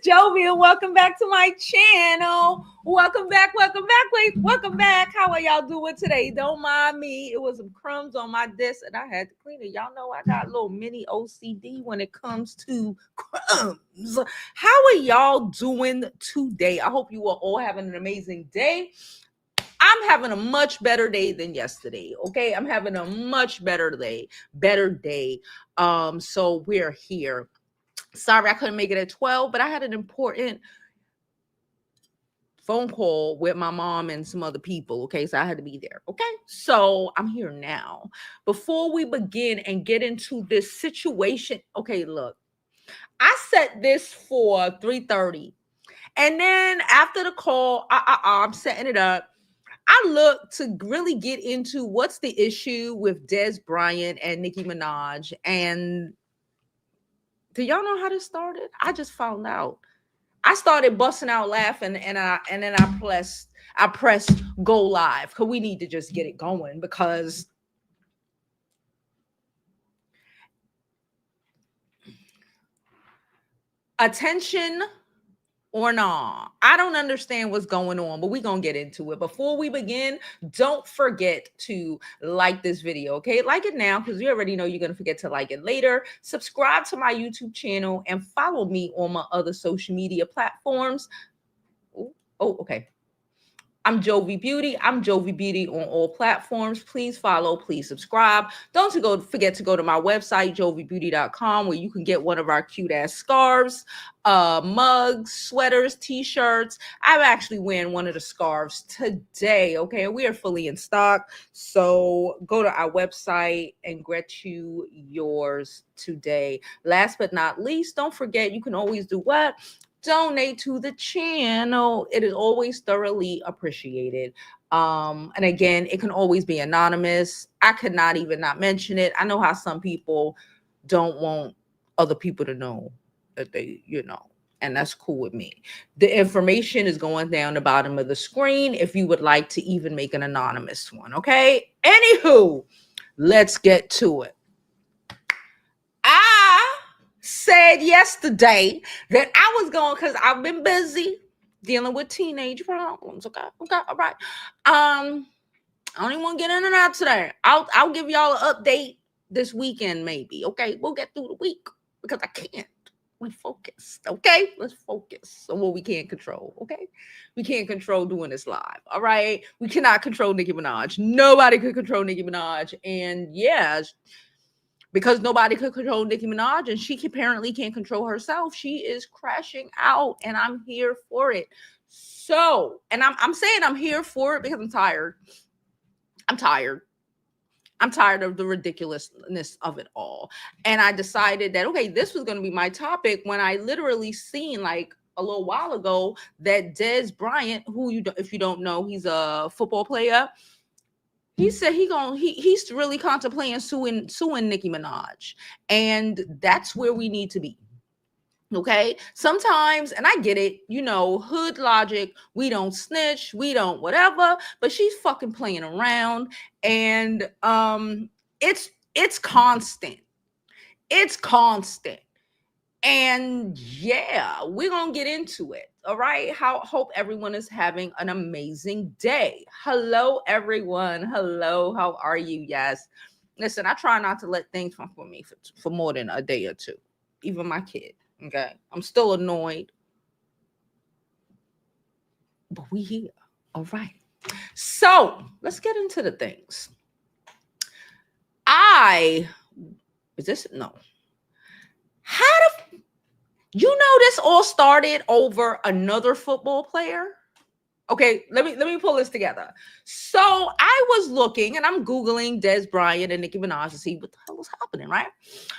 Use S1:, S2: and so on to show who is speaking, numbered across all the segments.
S1: Jovi, and welcome back to my channel. Welcome back. Wait, welcome back. How are y'all doing today? Don't mind me. It was some crumbs on my desk and I had to clean it. Y'all know I got a little mini OCD when it comes to crumbs. How are y'all doing today? I hope you are all having an amazing day. I'm having a much better day than yesterday. Okay, I'm having a much better day. So we're here. Sorry, I couldn't make it at 12, but I had an important phone call with my mom and some other people. Okay, so I had to be there. Okay, so I'm here now. Before we begin and get into this situation, okay, look, I set this for 3:30, and then after the call, I'm setting it up. I look to really get into what's the issue with Dez Bryant and Nicki Minaj. And do y'all know how this started? I just found out. I started busting out laughing, and then I pressed go live because we need to just get it going, because attention or nah, I don't understand what's going on, but we're gonna get into it. Before we begin, don't forget to like this video. Okay, like it now, because you already know you're gonna forget to like it later. Subscribe to my YouTube channel and follow me on my other social media platforms. Okay, I'm Jovi Beauty. I'm Jovi Beauty on all platforms. Please follow, please subscribe. Don't forget to go to my website, jovibeauty.com, where you can get one of our cute ass scarves, mugs, sweaters, t-shirts. I'm actually wearing one of the scarves today. Okay, we are fully in stock. So go to our website and get you yours today. Last but not least, don't forget, you can always do what? Donate to the channel. It is always thoroughly appreciated. And again, it can always be anonymous. I could not even not mention it. I know how some people don't want other people to know that they, and that's cool with me. The information is going down the bottom of the screen if you would like to even make an anonymous one. Okay. Anywho, let's get to it. I said yesterday that I was going, because I've been busy dealing with teenage problems. Okay, all right. I don't even want to get in and out today. I'll give y'all an update this weekend, maybe. Okay, we'll get through the week because I can't. We focus. Okay, let's focus on what we can't control. Okay, we can't control doing this live. All right, we cannot control Nicki Minaj. Nobody could control Nicki Minaj, and yeah. Because nobody could control Nicki Minaj and she apparently can't control herself, she is crashing out, and I'm here for it. So, and I'm saying I'm here for it because I'm tired. I'm tired of the ridiculousness of it all. And I decided that, okay, this was going to be my topic when I literally seen like a little while ago that Dez Bryant, who if you don't know, he's a football player. He said he's really contemplating suing Nicki Minaj. And that's where we need to be. Okay. Sometimes, and I get it, hood logic, we don't snitch, we don't whatever, but she's fucking playing around. And it's constant. It's constant. And yeah, we're going to get into it. All right. Hope everyone is having an amazing day. Hello, everyone. Hello. How are you? Yes. Listen, I try not to let things come for me for more than a day or two. Even my kid. Okay. I'm still annoyed. But we here. All right. So let's get into the things. This all started over another football player. Okay, let me pull this together. So I was looking and I'm Googling Dez Bryant and Nicki Minaj to see what the hell was happening, right?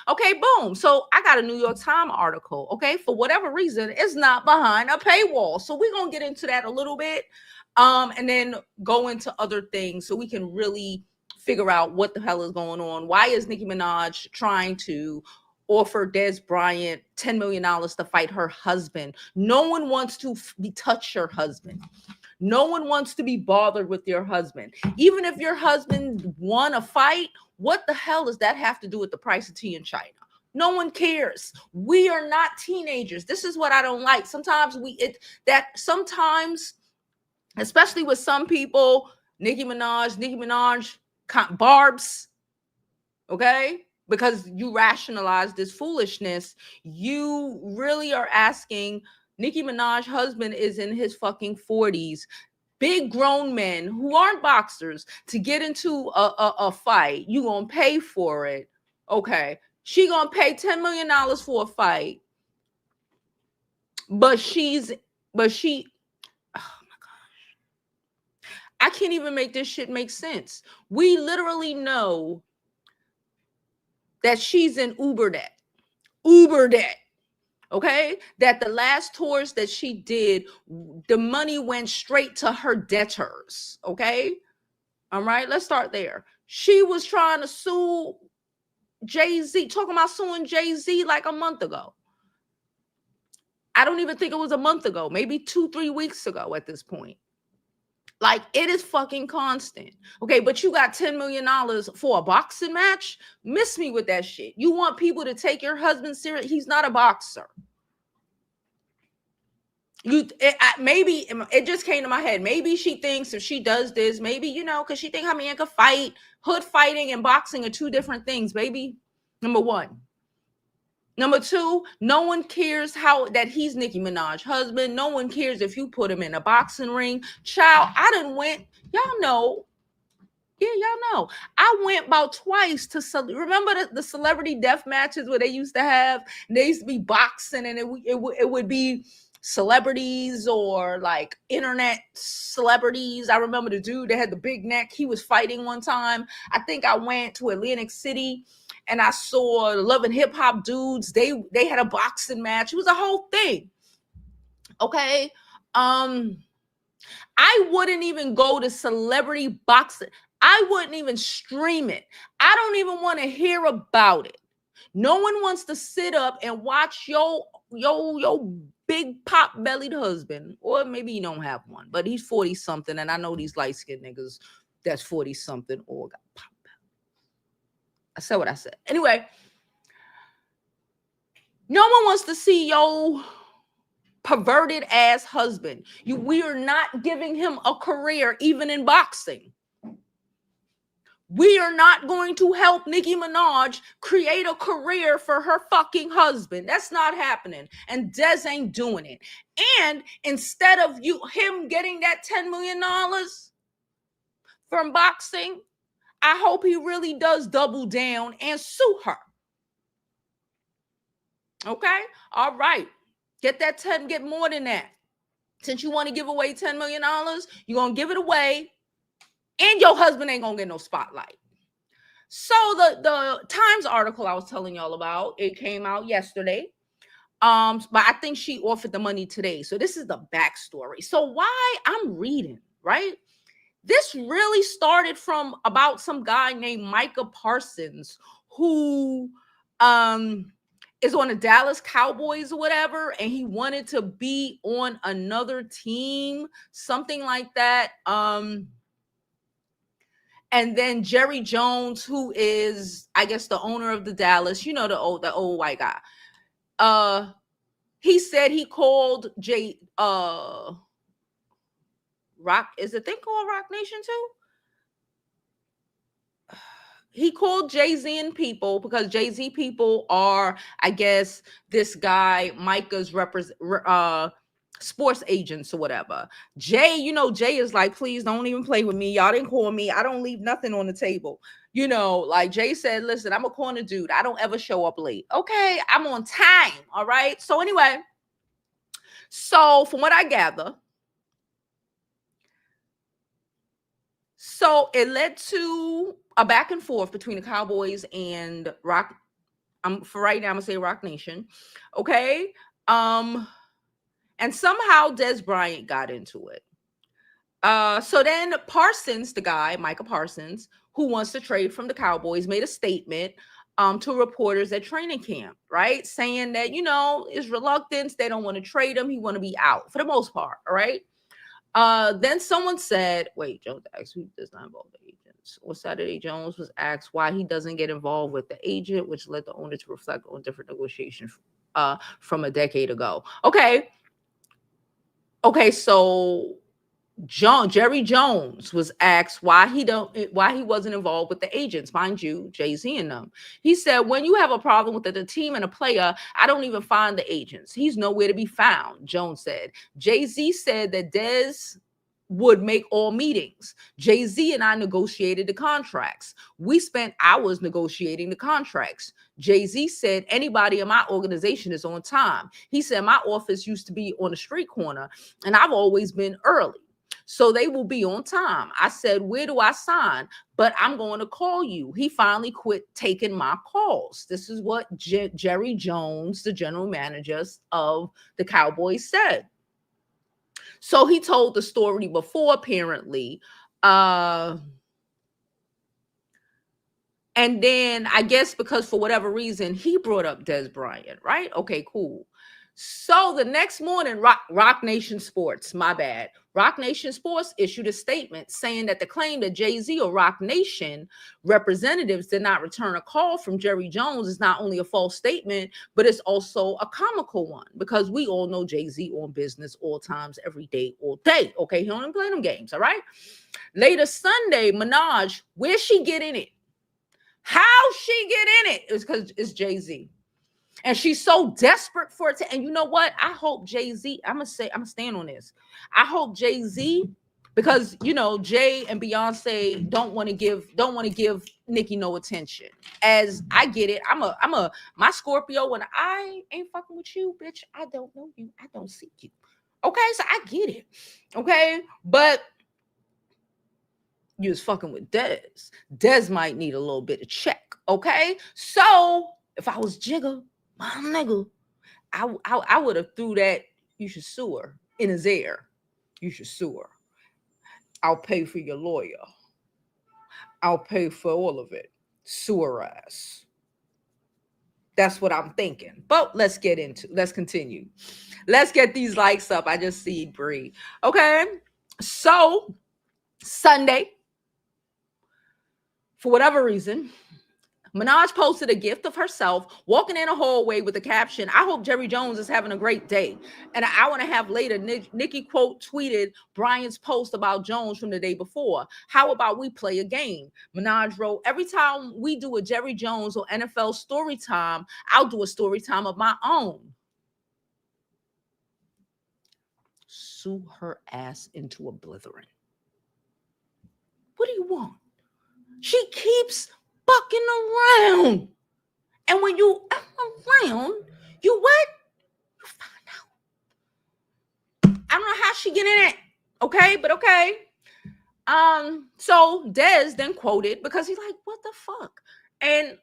S1: Okay, boom. So I got a New York Times article. Okay, for whatever reason, it's not behind a paywall. So we're gonna get into that a little bit, and then go into other things so we can really figure out what the hell is going on. Why is Nicki Minaj trying to offer Dez Bryant $10 million to fight her husband? No one wants to touch your husband. No one wants to be bothered with your husband. Even if your husband won a fight, what the hell does that have to do with the price of tea in China? No one cares. We are not teenagers. This is what I don't like. Sometimes sometimes, especially with some people, Nicki Minaj, Barb's, okay? Because you rationalize this foolishness, you really are asking. Nicki Minaj's husband is in his fucking 40s. Big grown men who aren't boxers to get into a fight. You gonna pay for it. Okay. She gonna pay $10 million for a fight. But she, oh my gosh. I can't even make this shit make sense. We literally know that she's in Uber debt. Okay, that the last tours that she did, the money went straight to her debtors. Okay, all right, let's start there. She was trying to sue Jay-Z, talking about suing Jay-Z like a month ago. I don't even think it was a month ago, maybe 2-3 weeks ago at this point. Like, it is fucking constant. Okay, but you got $10 million for a boxing match? Miss me with that shit. You want people to take your husband serious? He's not a boxer. Maybe it just came to my head. Maybe she thinks if she does this, maybe, because she think her man could fight. Hood fighting and boxing are two different things, baby. Number one. Number two, no one cares that he's Nicki Minaj's husband. No one cares if you put him in a boxing ring. Child, I done went, y'all know. Yeah, y'all know. I went about twice to remember the celebrity death matches where they used to have, and they used to be boxing, and it would be celebrities or like internet celebrities. I remember the dude that had the big neck. He was fighting one time. I think I went to Atlantic City and I saw the Love and Hip Hop dudes. They had a boxing match. It was a whole thing. Okay. I wouldn't even go to celebrity boxing. I wouldn't even stream it. I don't even want to hear about it. No one wants to sit up and watch your big pop-bellied husband. Or maybe you don't have one, but he's 40-something, and I know these light-skinned niggas that's 40-something all got pop belly. I said what I said. Anyway, no one wants to see your perverted ass husband. We are not giving him a career even in boxing. We are not going to help Nicki Minaj create a career for her fucking husband. That's not happening. And Dez ain't doing it. And instead of him getting that $10 million from boxing, I hope he really does double down and sue her. Okay? All right. Get that 10, get more than that. Since you want to give away $10 million, you're going to give it away, and your husband ain't going to get no spotlight. So the Times article I was telling y'all about, it came out yesterday. But I think she offered the money today. So this is the backstory. So why I'm reading, right? This really started from about some guy named Micah Parsons, who is on the Dallas Cowboys or whatever, and he wanted to be on another team, something like that. And then Jerry Jones, who is, I guess, the owner of the Dallas, the old white guy. He said he called Rock. Is the thing called Rock Nation too? He called Jay-Z and people, because Jay-Z people are, I guess, this guy Micah's sports agents or whatever. Jay, Jay is like, please don't even play with me. Y'all didn't call me. I don't leave nothing on the table. Like Jay said, listen, I'm a corner dude. I don't ever show up late. Okay, I'm on time. All right. So anyway, from what I gather, so it led to a back and forth between the Cowboys and Rock. For right now, I'm gonna say Rock Nation. Okay. And somehow Dez Bryant got into it. So then Parsons, the guy, Micah Parsons, who wants to trade from the Cowboys, made a statement to reporters at training camp, right? Saying that, his reluctance, they don't want to trade him. He want to be out for the most part, all right? Then someone said, wait, Jones asked who does not involve the agents. On Saturday, Jones was asked why he doesn't get involved with the agent, which led the owner to reflect on different negotiations from a decade ago. Okay, so Jerry Jones was asked why he wasn't involved with the agents, mind you, Jay-Z and them. He said, when you have a problem with the team and a player, I don't even find the agents. He's nowhere to be found, Jones said. Jay-Z said that Dez would make all meetings. Jay-Z and I negotiated the contracts. We spent hours negotiating the contracts. Jay-Z said anybody in my organization is on time. He said my office used to be on the street corner and I've always been early. So they will be on time. I said, where do I sign? But I'm going to call you. He finally quit taking my calls. This is what Jerry Jones, the general manager of the Cowboys, said. So he told the story before, apparently. And then I guess because for whatever reason, he brought up Dez Bryant, right? Okay, cool. So the next morning, Rock Nation Sports, my bad. Rock Nation Sports issued a statement saying that the claim that Jay-Z or Rock Nation representatives did not return a call from Jerry Jones is not only a false statement, but it's also a comical one because we all know Jay-Z on business all times, every day, all day. Okay, he don't even play them games, all right? Later Sunday, Minaj, where she get in it? How she get in it? It's because it's Jay-Z. And she's so desperate for it. And you know what? I hope Jay-Z, I'm going to stand on this. I hope Jay-Z, because, you know, Jay and Beyonce don't want to give Nicki no attention. As I get it, my Scorpio, when I ain't fucking with you, bitch, I don't know you. I don't see you. Okay, so I get it. Okay, but you was fucking with Dez. Dez might need a little bit of check. Okay, so if I was Jigga, my nigga, I would have threw that you should sue her in his ear. You should sue her. I'll pay for your lawyer. I'll pay for all of it. Sue her ass. That's what I'm thinking. But let's continue. Let's get these likes up. I just see Bree. Okay. So Sunday, for whatever reason, Minaj posted a gift of herself walking in a hallway with the caption, I hope Jerry Jones is having a great day. And an hour and a half later, Nicki quote tweeted Bryant's post about Jones from the day before. How about we play a game? Minaj wrote, every time we do a Jerry Jones or NFL story time, I'll do a story time of my own. Sue her ass into oblivion. What do you want? She keeps fucking around. And when you around, you what? You find out. I don't know how she get in it. Okay, but okay. So Dez then quoted because he's like, what the fuck? And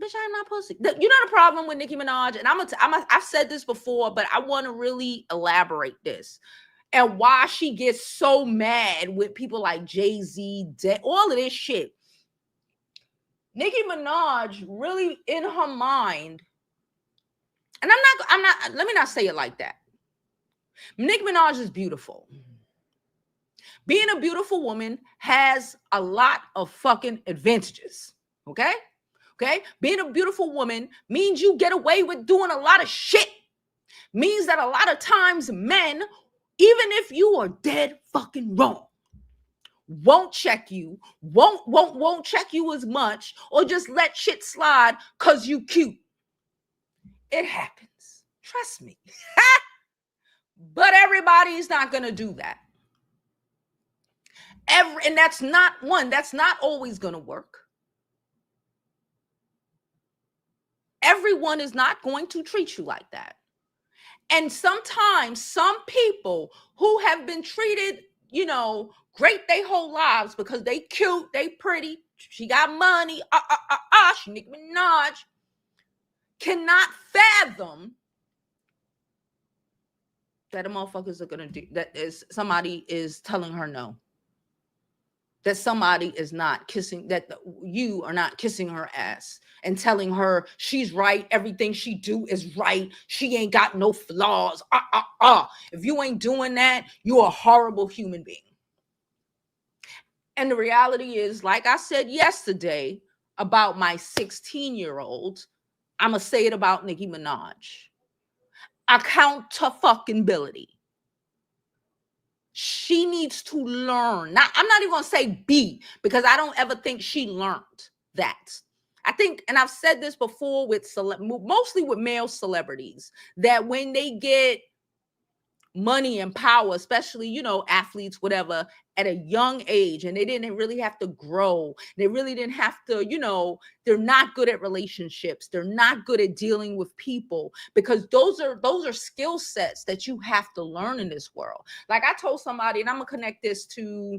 S1: bitch, I'm not pussy. You know the problem with Nicki Minaj, and I've said this before, but I want to really elaborate this. And why she gets so mad with people like Jay-Z, all of this shit. Nicki Minaj really in her mind, and I'm not, let me not say it like that. Nicki Minaj is beautiful. Being a beautiful woman has a lot of fucking advantages. Okay? Okay? Being a beautiful woman means you get away with doing a lot of shit. Means that a lot of times men, even if you are dead fucking wrong, won't check you, won't check you as much, or just let shit slide because you cute. It happens. Trust me. But everybody's not going to do that. And that's not always going to work. Everyone is not going to treat you like that. And sometimes some people who have been treated, great their whole lives because they cute, they pretty, she got money, she Nicki Minaj, cannot fathom that the motherfuckers are gonna do that. Is somebody is telling her no. that somebody is not kissing, that you are not kissing her ass and telling her she's right, everything she do is right, she ain't got no flaws. If you ain't doing that, you're a horrible human being. And the reality is, like I said yesterday about my 16-year-old, I'm going to say it about Nicki Minaj. Accountability. She needs to learn. Not, I'm not even going to say be, because I don't ever think she learned that. I think, and I've said this before with mostly with male celebrities, that when they get money and power, especially, you know, athletes, whatever, at a young age, and they didn't really have to grow, they really didn't have to, you know, they're not good at relationships, they're not good at dealing with people, because those are skill sets that you have to learn in this world. Like I told somebody, and I'm gonna connect this to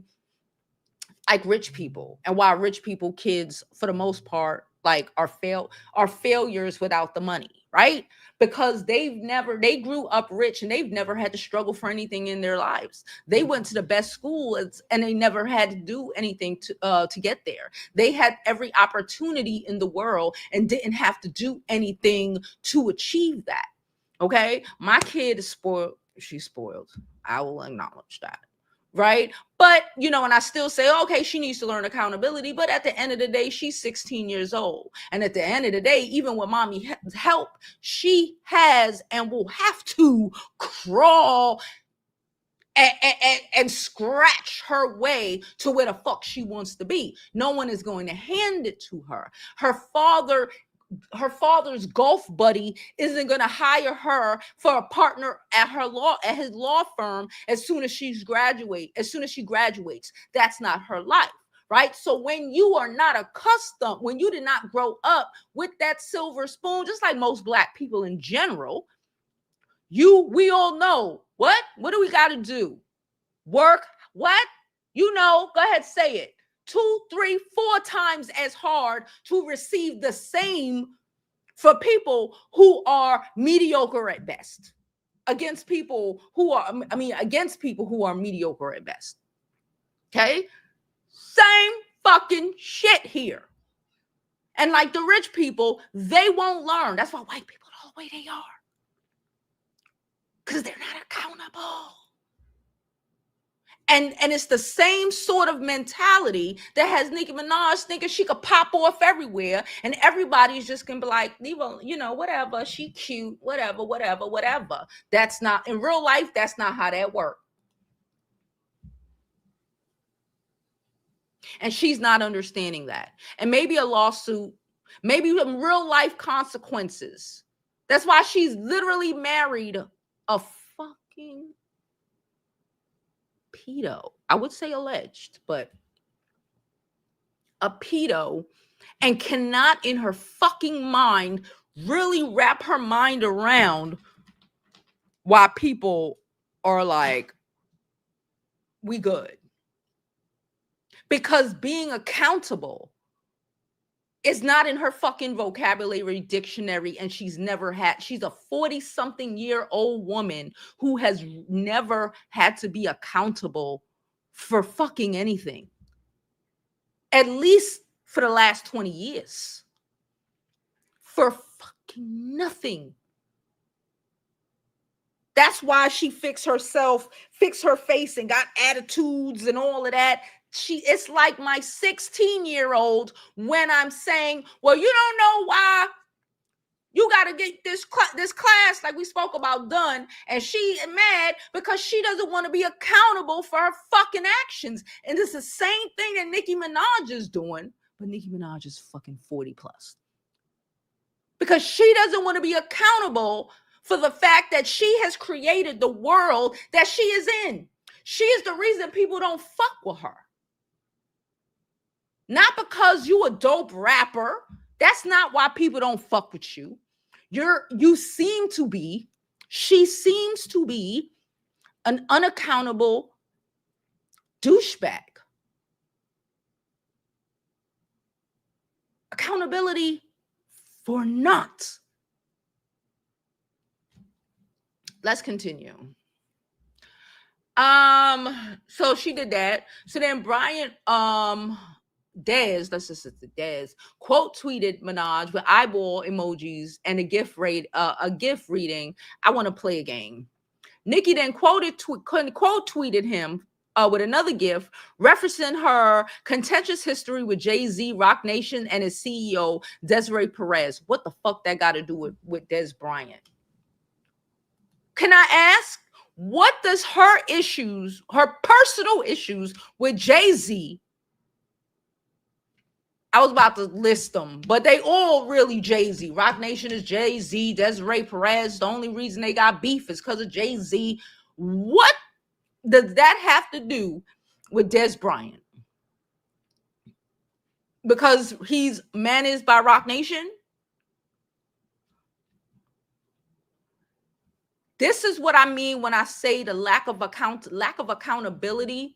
S1: like rich people, and why rich people kids for the most part like are failures without the money, right? Because they grew up rich and they've never had to struggle for anything in their lives. They went to the best school and they never had to do anything to get there. They had every opportunity in the world and didn't have to do anything to achieve that. Okay, my kid is spoiled. She's spoiled. I will acknowledge that. Right. But, you know, and I still say, okay, she needs to learn accountability. But at the end of the day, she's 16 years old. And at the end of the day, even with mommy help, she has and will have to crawl and scratch her way to where the fuck she wants to be. No one is going to hand it to her. Her father's golf buddy isn't going to hire her for a partner at his law firm as soon as she graduates. That's not her life, right? So when you are not accustomed, when you did not grow up with that silver spoon, just like most Black people in general, we all know what do we got to do? Work. What? You know, go ahead, say it. 2, 3, 4 times as hard to receive the same for people who are mediocre at best, against people who are mediocre at best. Okay? Same fucking shit here. And like the rich people, they won't learn. That's why white people are the way they are. Because they're not accountable. And it's the same sort of mentality that has Nicki Minaj thinking she could pop off everywhere and everybody's just gonna be like, you know, whatever, she cute, whatever. That's not, in real life, that's not how that works. And she's not understanding that. And maybe a lawsuit, maybe some real life consequences. That's why she's literally married a fucking pedo. I would say alleged, but a pedo, and cannot in her fucking mind really wrap her mind around why people are like, we good. Because being accountable is not in her fucking vocabulary dictionary, and she's a 40-something-year-old woman who has never had to be accountable for fucking anything. At least for the last 20 years. For fucking nothing. That's why she fixed her face and got attitudes and all of that. It's like my 16-year-old when I'm saying, well, you don't know why you got to get this class like we spoke about done, and she mad because she doesn't want to be accountable for her fucking actions. And it's the same thing that Nicki Minaj is doing, but Nicki Minaj is fucking 40 plus. Because she doesn't want to be accountable for the fact that she has created the world that she is in. She is the reason people don't fuck with her. Not because you a dope rapper. That's not why people don't fuck with you. She seems to be an unaccountable douchebag. Accountability for not. Let's continue. So she did that. So then Bryant, Dez, that's just the Dez, quote tweeted Minaj with eyeball emojis and a gift reading. I want to play a game. Nicki then quote tweeted him with another gift referencing her contentious history with Jay-Z, Rock Nation, and his CEO, Desiree Perez. What the fuck that got to do with Dez Bryant? Can I ask, what does her personal issues with Jay-Z, I was about to list them, but they all really Jay-Z. Rock Nation is Jay-Z, Desiree Perez. The only reason they got beef is because of Jay-Z. What does that have to do with Dez Bryant? Because he's managed by Rock Nation? This is what I mean when I say the lack of accountability,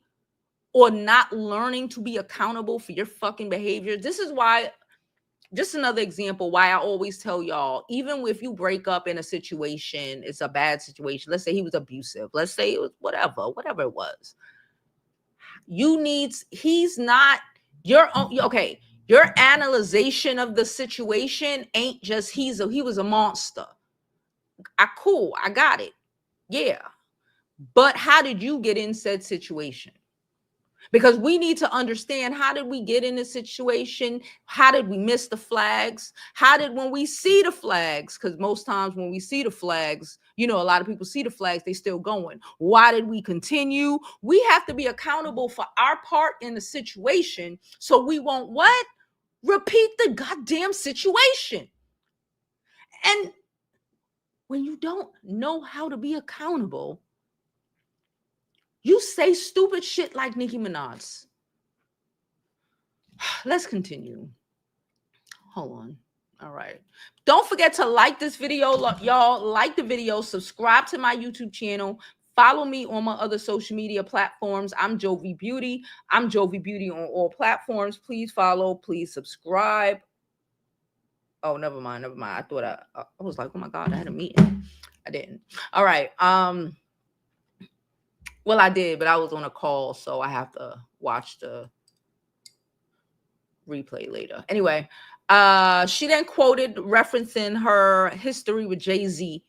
S1: or not learning to be accountable for your fucking behavior. This is why, just another example, why I always tell y'all, even if you break up in a situation, it's a bad situation. Let's say he was abusive. Let's say it was whatever it was. He's not your own. Okay, your analyzation of the situation ain't just he was a monster. Cool, I got it. Yeah. But how did you get in said situation? Because we need to understand, how did we get in this situation? How did we miss the flags? When we see the flags, because most times when we see the flags, a lot of people see the flags, they still going. Why did we continue? We have to be accountable for our part in the situation, so we won't what? Repeat the goddamn situation. And when you don't know how to be accountable, you say stupid shit like Nicki Minaj. Let's continue. Hold on. All right. Don't forget to like this video, y'all. Like the video. Subscribe to my YouTube channel. Follow me on my other social media platforms. I'm Jovi Beauty. I'm Jovi Beauty on all platforms. Please follow. Please subscribe. Oh, never mind. I thought I was like, oh my God, I had a meeting. I didn't. All right. Well, I did, but I was on a call, so I have to watch the replay later. Anyway, she then quoted referencing her history with Jay-Z.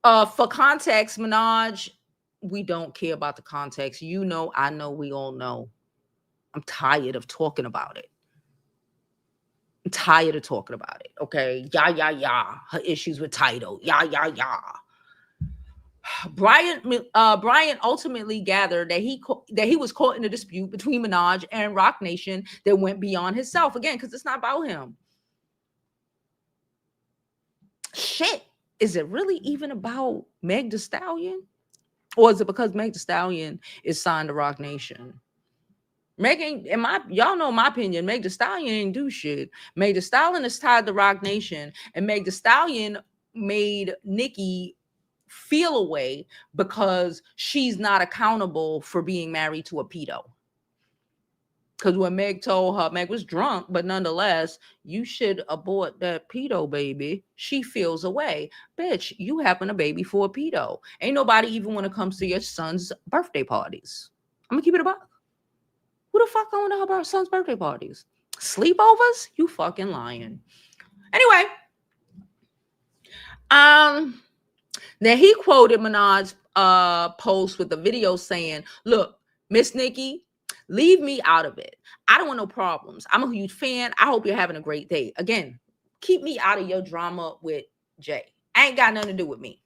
S1: For context, Minaj, we don't care about the context. I know, we all know. I'm tired of talking about it. Okay. Yeah. Her issues with Tidal. Yeah. Bryant ultimately gathered that he was caught in a dispute between Minaj and Rock Nation that went beyond himself, again, because it's not about him. Shit, is it really even about Meg Thee Stallion, or is it because Meg Thee Stallion is signed to Rock Nation? Y'all know my opinion. Meg Thee Stallion ain't do shit. Meg Thee Stallion is tied to Rock Nation, and Meg Thee Stallion made Nicki feel away because she's not accountable for being married to a pedo. Because when Meg told her, Meg was drunk, but nonetheless, you should abort that pedo baby, she feels away. Bitch, you having a baby for a pedo. Ain't nobody even want to come to your son's birthday parties. I'm gonna keep it about. Who the fuck going to her son's birthday parties? Sleepovers? You fucking lying. Anyway, then he quoted Minaj's post with a video saying, look, Miss Nicki, leave me out of it. I don't want no problems. I'm a huge fan. I hope you're having a great day. Again, keep me out of your drama with Jay. Ain't got nothing to do with me.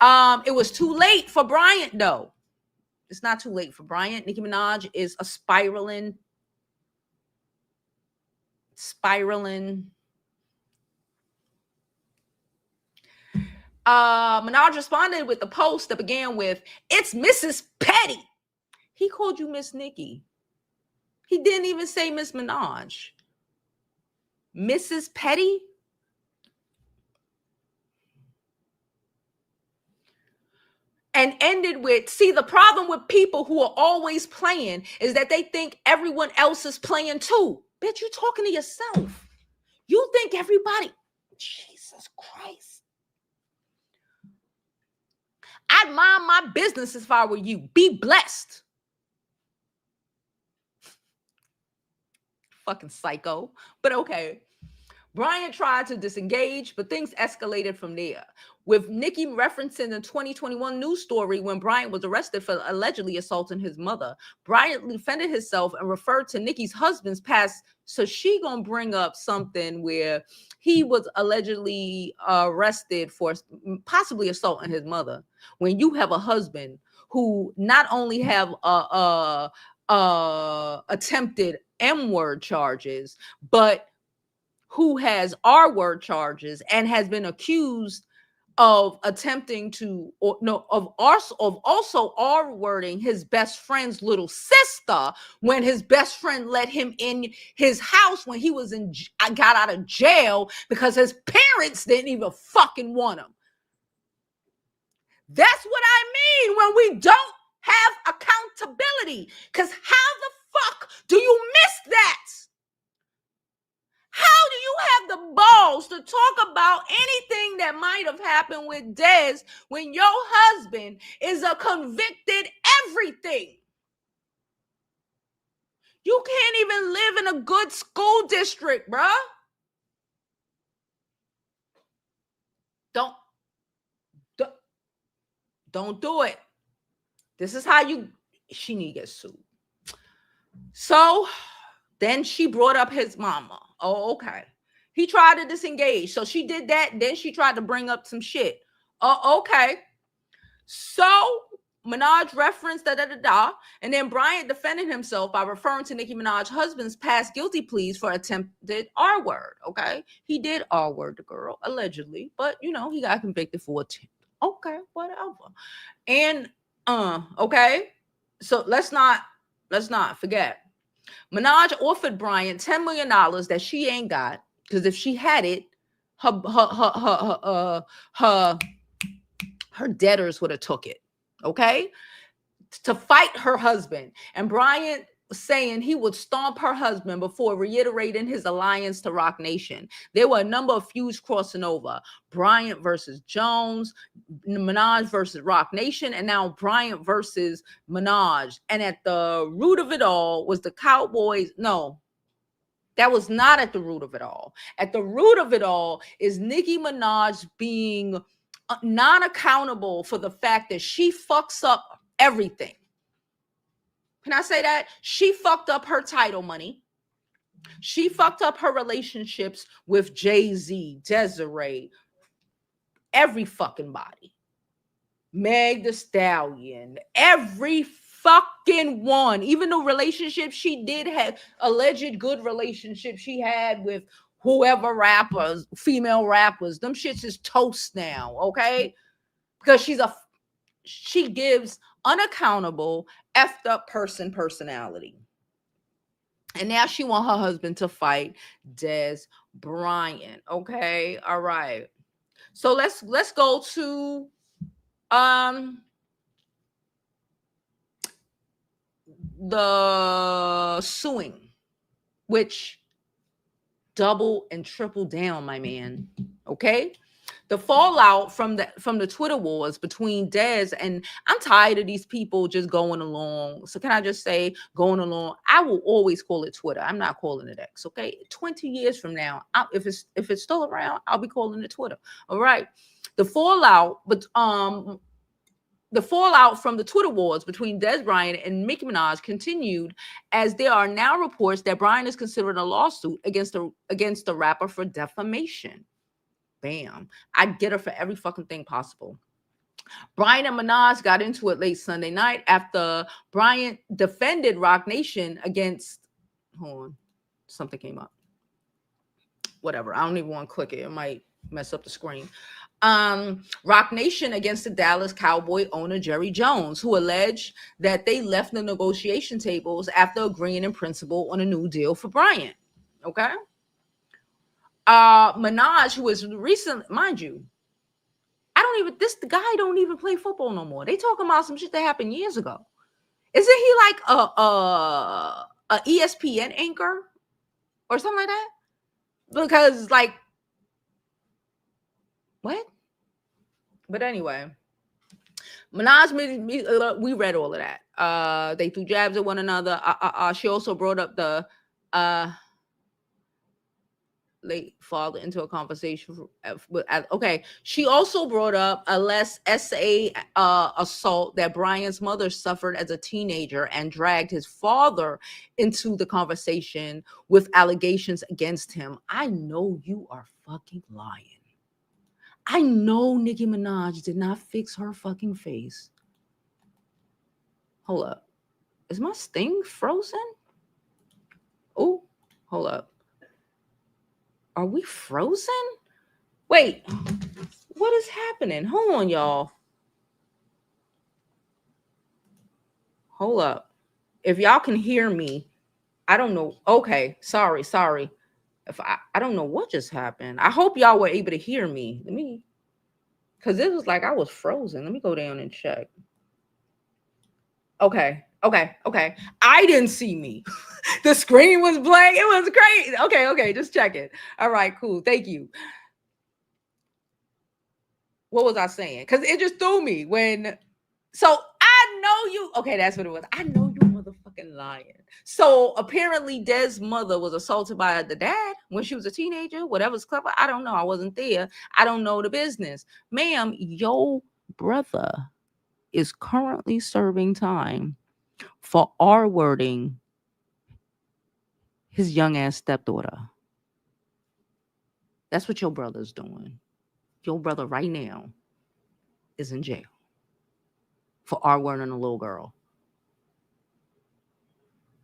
S1: It was too late for Bryant, though. It's not too late for Bryant. Nicki Minaj is a spiraling. Minaj responded with the post that began with, "It's Mrs. Petty." He called you Miss Nicki. He didn't even say Miss Minaj. Mrs. Petty? And ended with, see, the problem with people who are always playing is that they think everyone else is playing too. Bitch, you talking to yourself. You think everybody, Jesus Christ. I'd mind my business if I were you. Be blessed. Fucking psycho. But okay. Bryant tried to disengage, but things escalated from there. With Nicki referencing the 2021 news story when Bryant was arrested for allegedly assaulting his mother. Bryant defended himself and referred to Nicki's husband's past. So she gonna bring up something where he was allegedly arrested for possibly assaulting his mother. When you have a husband who not only have attempted M-word charges, but who has R-word charges and has been accused of attempting to, or no, of also R-wording his best friend's little sister when his best friend let him in his house when he was got out of jail because his parents didn't even fucking want him. That's what I mean when we don't have accountability. Because how the fuck do you miss that? How do you have the balls to talk about anything that might have happened with Dez when your husband is a convicted everything? You can't even live in a good school district, bruh. Don't do it. This is how she need to get sued. So then she brought up his mama. Oh, okay. He tried to disengage. So she did that. Then she tried to bring up some shit. Oh, okay. So Minaj referenced and then Bryant defended himself by referring to Nicki Minaj's husband's past guilty pleas for attempted R-word. Okay. He did R-word the girl, allegedly, but he got convicted for attempt. Okay, whatever. And okay. So let's not forget. Minaj offered Bryant $10 million that she ain't got, because if she had it, her debtors would have took it, okay, to fight her husband. And Bryant saying he would stomp her husband before reiterating his alliance to Roc Nation. There were a number of feuds crossing over. Bryant versus Jones, Minaj versus Roc Nation, and now Bryant versus Minaj. And at the root of it all was the Cowboys. No, that was not at the root of it all. At the root of it all is Nicki Minaj being non-accountable for the fact that she fucks up everything. Can I say that? She fucked up her title money. She fucked up her relationships with Jay-Z, Desiree, every fucking body. Meg Thee Stallion, every fucking one. Even the relationship she did have, alleged good relationship she had with whoever rappers, female rappers, them shits is toast now, okay? Because she gives unaccountable, effed up personality. And now she want her husband to fight Dez Bryant. Okay, all right. So let's go to the suing, which double and triple down, my man. Okay. The fallout from the Twitter wars between Dez and I'm tired of these people just going along. So can I just say going along? I will always call it Twitter. I'm not calling it X. Okay, 20 years from now, if it's still around, I'll be calling it Twitter. All right. The fallout, the fallout from the Twitter wars between Dez Bryant and Nicki Minaj continued, as there are now reports that Bryant is considering a lawsuit against the rapper for defamation. Bam. I'd get her for every fucking thing possible. Bryant and Minaj got into it late Sunday night after Bryant defended Roc Nation against, hold on, something came up. Whatever. I don't even want to click it. It might mess up the screen. Roc Nation against the Dallas Cowboy owner Jerry Jones, who alleged that they left the negotiation tables after agreeing in principle on a new deal for Bryant. Okay. Minaj, who is recent, mind you, the guy don't even play football no more. They talking about some shit that happened years ago. Isn't he like a ESPN anchor or something like that? Because like, what? But anyway, Minaj, we read all of that. They threw jabs at one another. She also brought up the late father into a conversation. Okay, she also brought up a less SA assault that Bryant's mother suffered as a teenager and dragged his father into the conversation with allegations against him. I know you are fucking lying. I know Nicki Minaj did not fix her fucking face. Hold up. Is my thing frozen? Oh, hold up. Are we frozen? Wait, what is happening? Hold on, y'all. Hold up. If y'all can hear me, I don't know. Okay, sorry. If I don't know what just happened. I hope y'all were able to hear me. Because it was like I was frozen. Let me go down and check. Okay. I didn't see me. The screen was blank. It was great. Okay. Just check it. All right, cool. Thank you. What was I saying? Because it just threw me when. So I know you. Okay, that's what it was. I know you motherfucking lying. So apparently Dez's mother was assaulted by the dad when she was a teenager. Whatever's clever. I don't know. I wasn't there. I don't know the business. Ma'am, your brother is currently serving time for R-wording his young ass stepdaughter. That's what your brother's doing. Your brother right now is in jail for R-wording a little girl.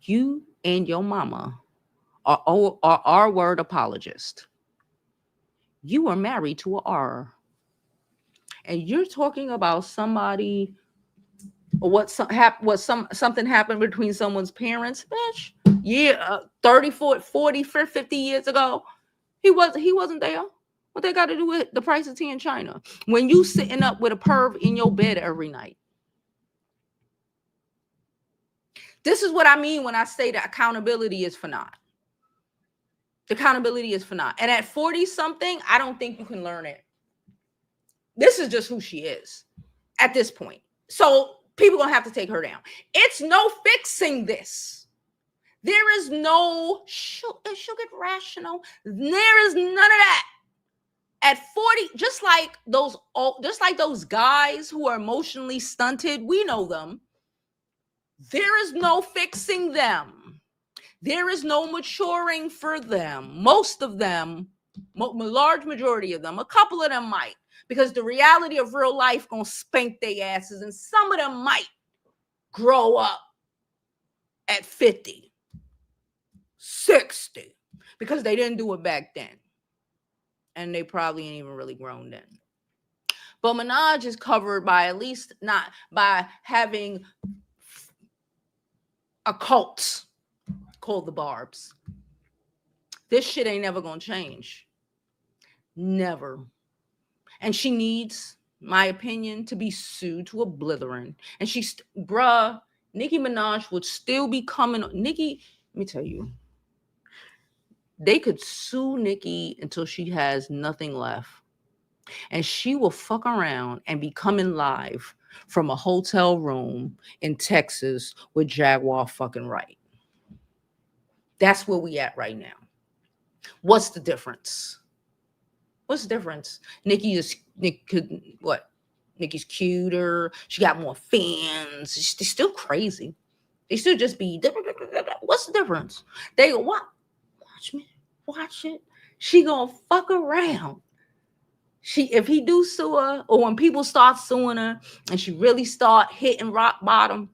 S1: You and your mama are R-word apologists. You are married to a R. And you're talking about somebody or something happened between someone's parents, bitch. Yeah, 30, 40, 50 years ago. He wasn't there. What they got to do with the price of tea in China? When you sitting up with a perv in your bed every night. This is what I mean when I say that accountability is for naught. Accountability is for naught. And at 40 something, I don't think you can learn it. This is just who she is at this point. So people gonna have to take her down. It's no fixing this. There is no she'll get rational. There is none of that. At 40, just like those guys who are emotionally stunted, we know them. There is no fixing them. There is no maturing for them. Most of them, large majority of them, a couple of them might, because the reality of real life gonna spank their asses, and some of them might grow up at 50, 60, because they didn't do it back then. And they probably ain't even really grown then. But Minaj is covered by at least not by having a cult called the Barbs. This shit ain't never gonna change. Never. And she needs, my opinion, to be sued to oblivion. And Nicki Minaj would still be coming. Nicki, let me tell you, they could sue Nicki until she has nothing left. And she will fuck around and be coming live from a hotel room in Texas with Jaguar fucking right. That's where we at right now. What's the difference? Nicki's cuter. She got more fans. She's still crazy. They still just be. What's the difference? They go, what? Watch it. She gonna fuck around. If he do sue her, or when people start suing her and she really start hitting rock bottom,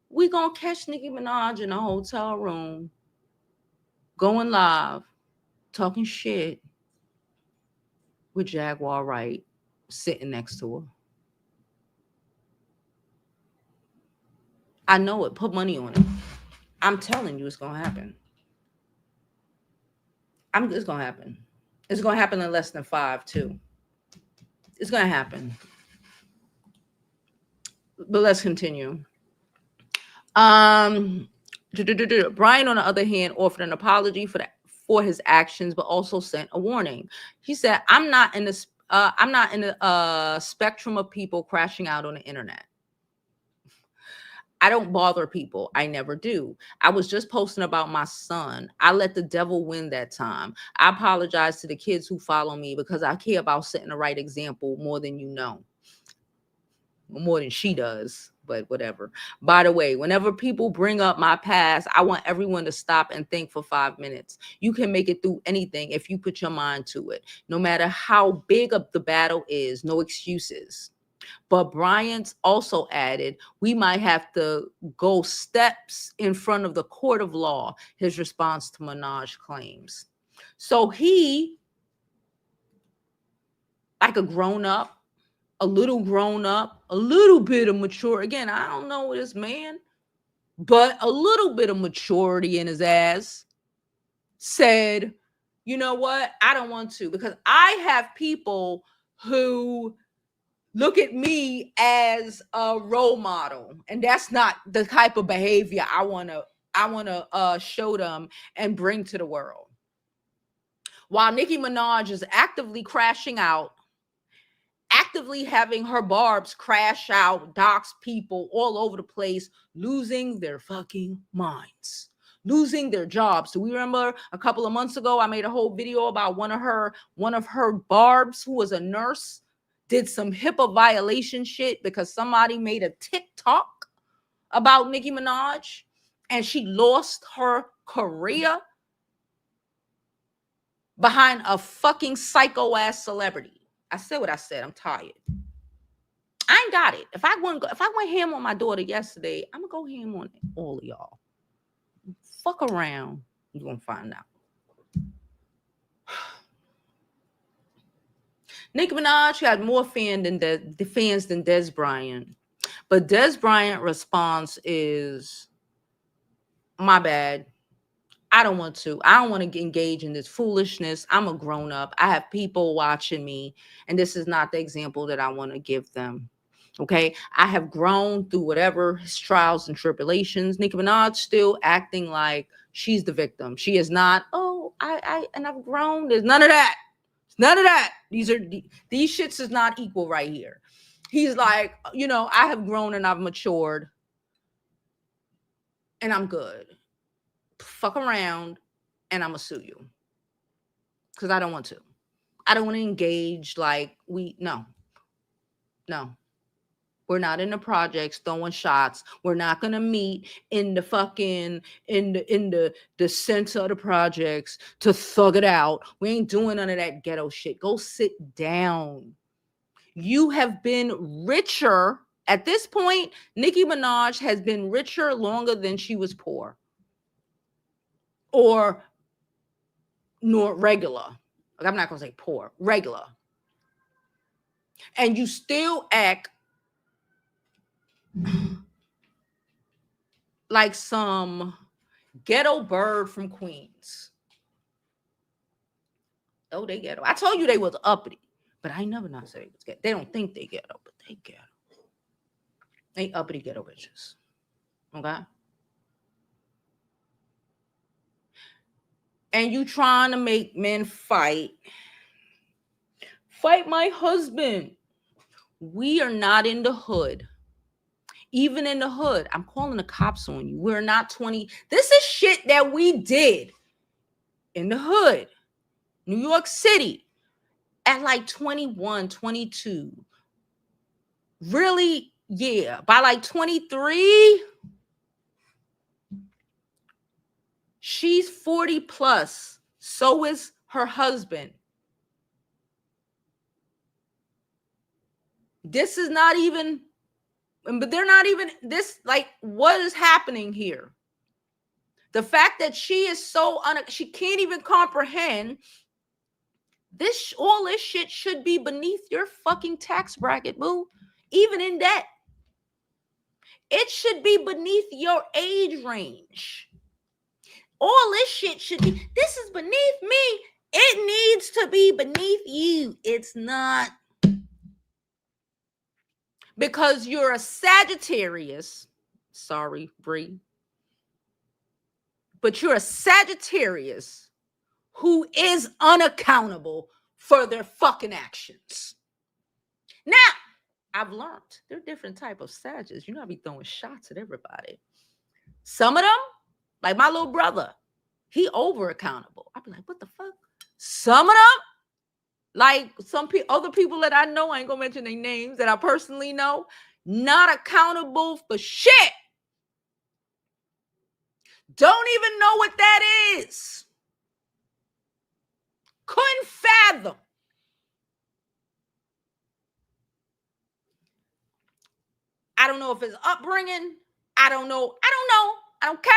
S1: we gonna catch Nicki Minaj in a hotel room, going live, talking shit with Jaguar Wright sitting next to her. I know it. Put money on it. I'm telling you, it's gonna happen. It's gonna happen. It's gonna happen in less than 5 too. It's gonna happen. But let's continue. Brian, on the other hand, offered an apology for his actions, but also sent a warning. He said, "I'm not in this. I'm not in the spectrum of people crashing out on the internet. I don't bother people. I never do. I was just posting about my son. I let the devil win that time. I apologize to the kids who follow me because I care about setting the right example more than you know. More than she does, but whatever. By the way, whenever people bring up my past, I want everyone to stop and think for 5 minutes. You can make it through anything if you put your mind to it. No matter how big of the battle is, no excuses. But Bryant also added, we might have to go steps in front of the court of law, his response to Minaj claims. So he, like a grown up, a little grown up, a little bit of mature. Again, I don't know this man, but a little bit of maturity in his ass said, you know what? I don't want to, because I have people who look at me as a role model, and that's not the type of behavior I want to show them and bring to the world. While Nicki Minaj is actively crashing out, actively having her barbs crash out, dox people all over the place, losing their fucking minds, losing their jobs. Do we remember a couple of months ago I made a whole video about one of her barbs who was a nurse did some HIPAA violation shit because somebody made a TikTok about Nicki Minaj and she lost her career behind a fucking psycho ass celebrity. I said what I said. I'm tired. I ain't got it. If I went ham on my daughter yesterday, I'm gonna go ham on all of y'all. Fuck around, you're gonna find out. Nicki Minaj had more fans than Dez Bryant, but Dez Bryant response is, "My bad. I don't want to. I don't want to engage in this foolishness. I'm a grown up. I have people watching me, and this is not the example that I want to give them." Okay, I have grown through whatever trials and tribulations. Nicki Minaj still acting like she's the victim. She is not. Oh, and I've grown. There's none of that. None of that. These shits is not equal right here. He's like, I have grown and I've matured, and I'm good. Fuck around, and I'm gonna sue you because I don't want to. I don't want to engage like no. We're not in the projects throwing shots. We're not gonna meet in the fucking in the center of the projects to thug it out. We ain't doing none of that ghetto shit. Go sit down. You have been richer at this point. Nicki Minaj has been richer longer than she was poor or nor regular. I'm not gonna say poor, regular. And you still act like some ghetto bird from Queens. Oh, they ghetto. I told you they was uppity, but I never not say they was ghetto. They don't think they ghetto, but they ghetto. They uppity ghetto bitches. Okay? And you trying to make men fight. Fight my husband. We are not in the hood. Even in the hood, I'm calling the cops on you. We're not 20. This is shit that we did in the hood, New York City, at like 21, 22. Really, yeah. By like 23, she's 40 plus. So is her husband. This is not even, but they're not even this, like, what is happening here? The fact that she is she can't even comprehend this, all this shit should be beneath your fucking tax bracket, boo. Even in that, it should be beneath your age range. All this shit should be, this is beneath me. It needs to be beneath you. It's not. Because you're a Sagittarius. Sorry, Bree. But you're a Sagittarius who is unaccountable for their fucking actions. Now, I've learned there are different type of savages. You know, I be throwing shots at everybody. Some of them, like my little brother, he over accountable. I be like, what the fuck? Some of them, like some other people that I know, I ain't gonna mention their names, that I personally know, not accountable for shit. Don't even know what that is. Couldn't fathom. I don't know if it's upbringing. I don't know. I don't care.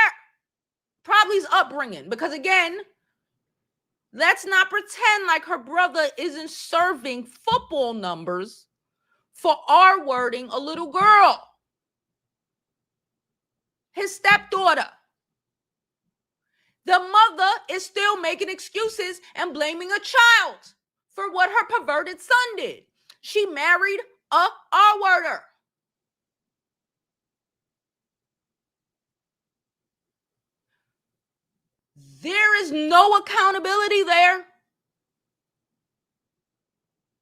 S1: Probably his upbringing. Because again, let's not pretend like her brother isn't serving football numbers for R-wording a little girl. His stepdaughter. The mother is still making excuses and blaming a child for what her perverted son did. She married a R-worder. There is no accountability there.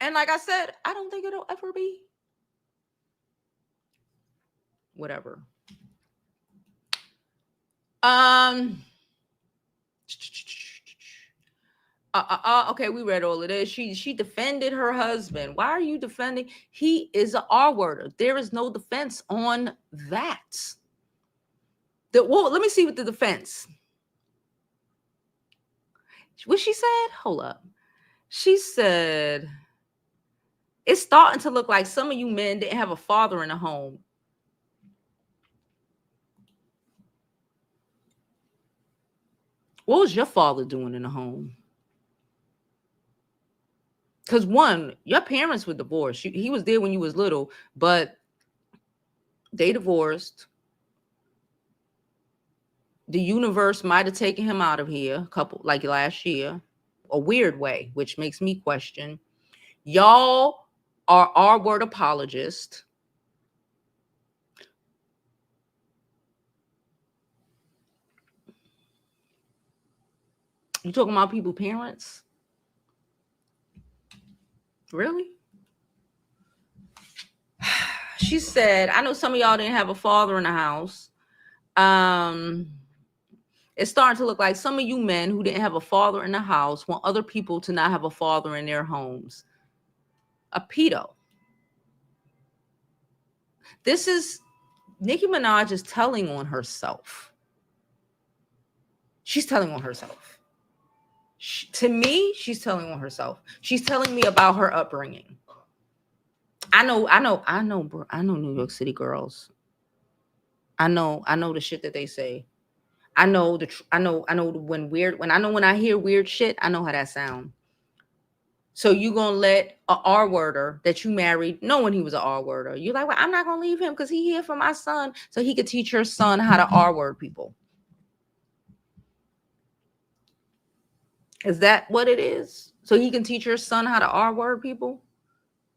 S1: And like I said, I don't think it'll ever be. Whatever. Okay, we read all of this. She defended her husband. Why are you defending? He is an R-worder. There is no defense on that. Well, let me see what the defense. What she said? Hold up. She said, it's starting to look like some of you men didn't have a father in the home. What was your father doing in the home? Because one, your parents were divorced. He was there when you was little, but they divorced. The universe might have taken him out of here like last year, a weird way, which makes me question. Y'all are R-word apologists. You talking about people's parents? Really? She said, I know some of y'all didn't have a father in the house. It's starting to look like some of you men who didn't have a father in the house want other people to not have a father in their homes. A pedo. This is Nicki Minaj is telling on herself. She's telling on herself. To me, she's telling on herself. She's telling me about her upbringing. I know New York City girls. I know the shit that they say. I know when I hear weird shit, I know how that sound. So you gonna let a R-worder that you married, knowing he was an R-worder, you're like, well, I'm not gonna leave him because he here for my son, so he could teach your son how to R-word people. Is that what it is? So he can teach your son how to R-word people?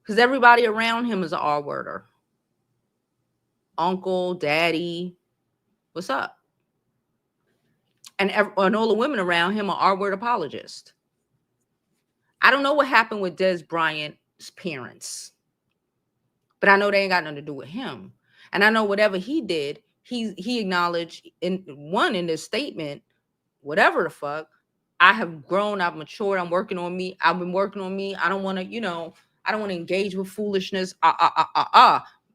S1: Because everybody around him is an R-worder. Uncle, daddy, what's up? And all the women around him are R-word apologists. I don't know what happened with Dez Bryant's parents, but I know they ain't got nothing to do with him. And I know whatever he did, he acknowledged in this statement, whatever the fuck, I have grown, I've matured, I'm working on me. I've been working on me. I don't want to, I don't want to engage with foolishness.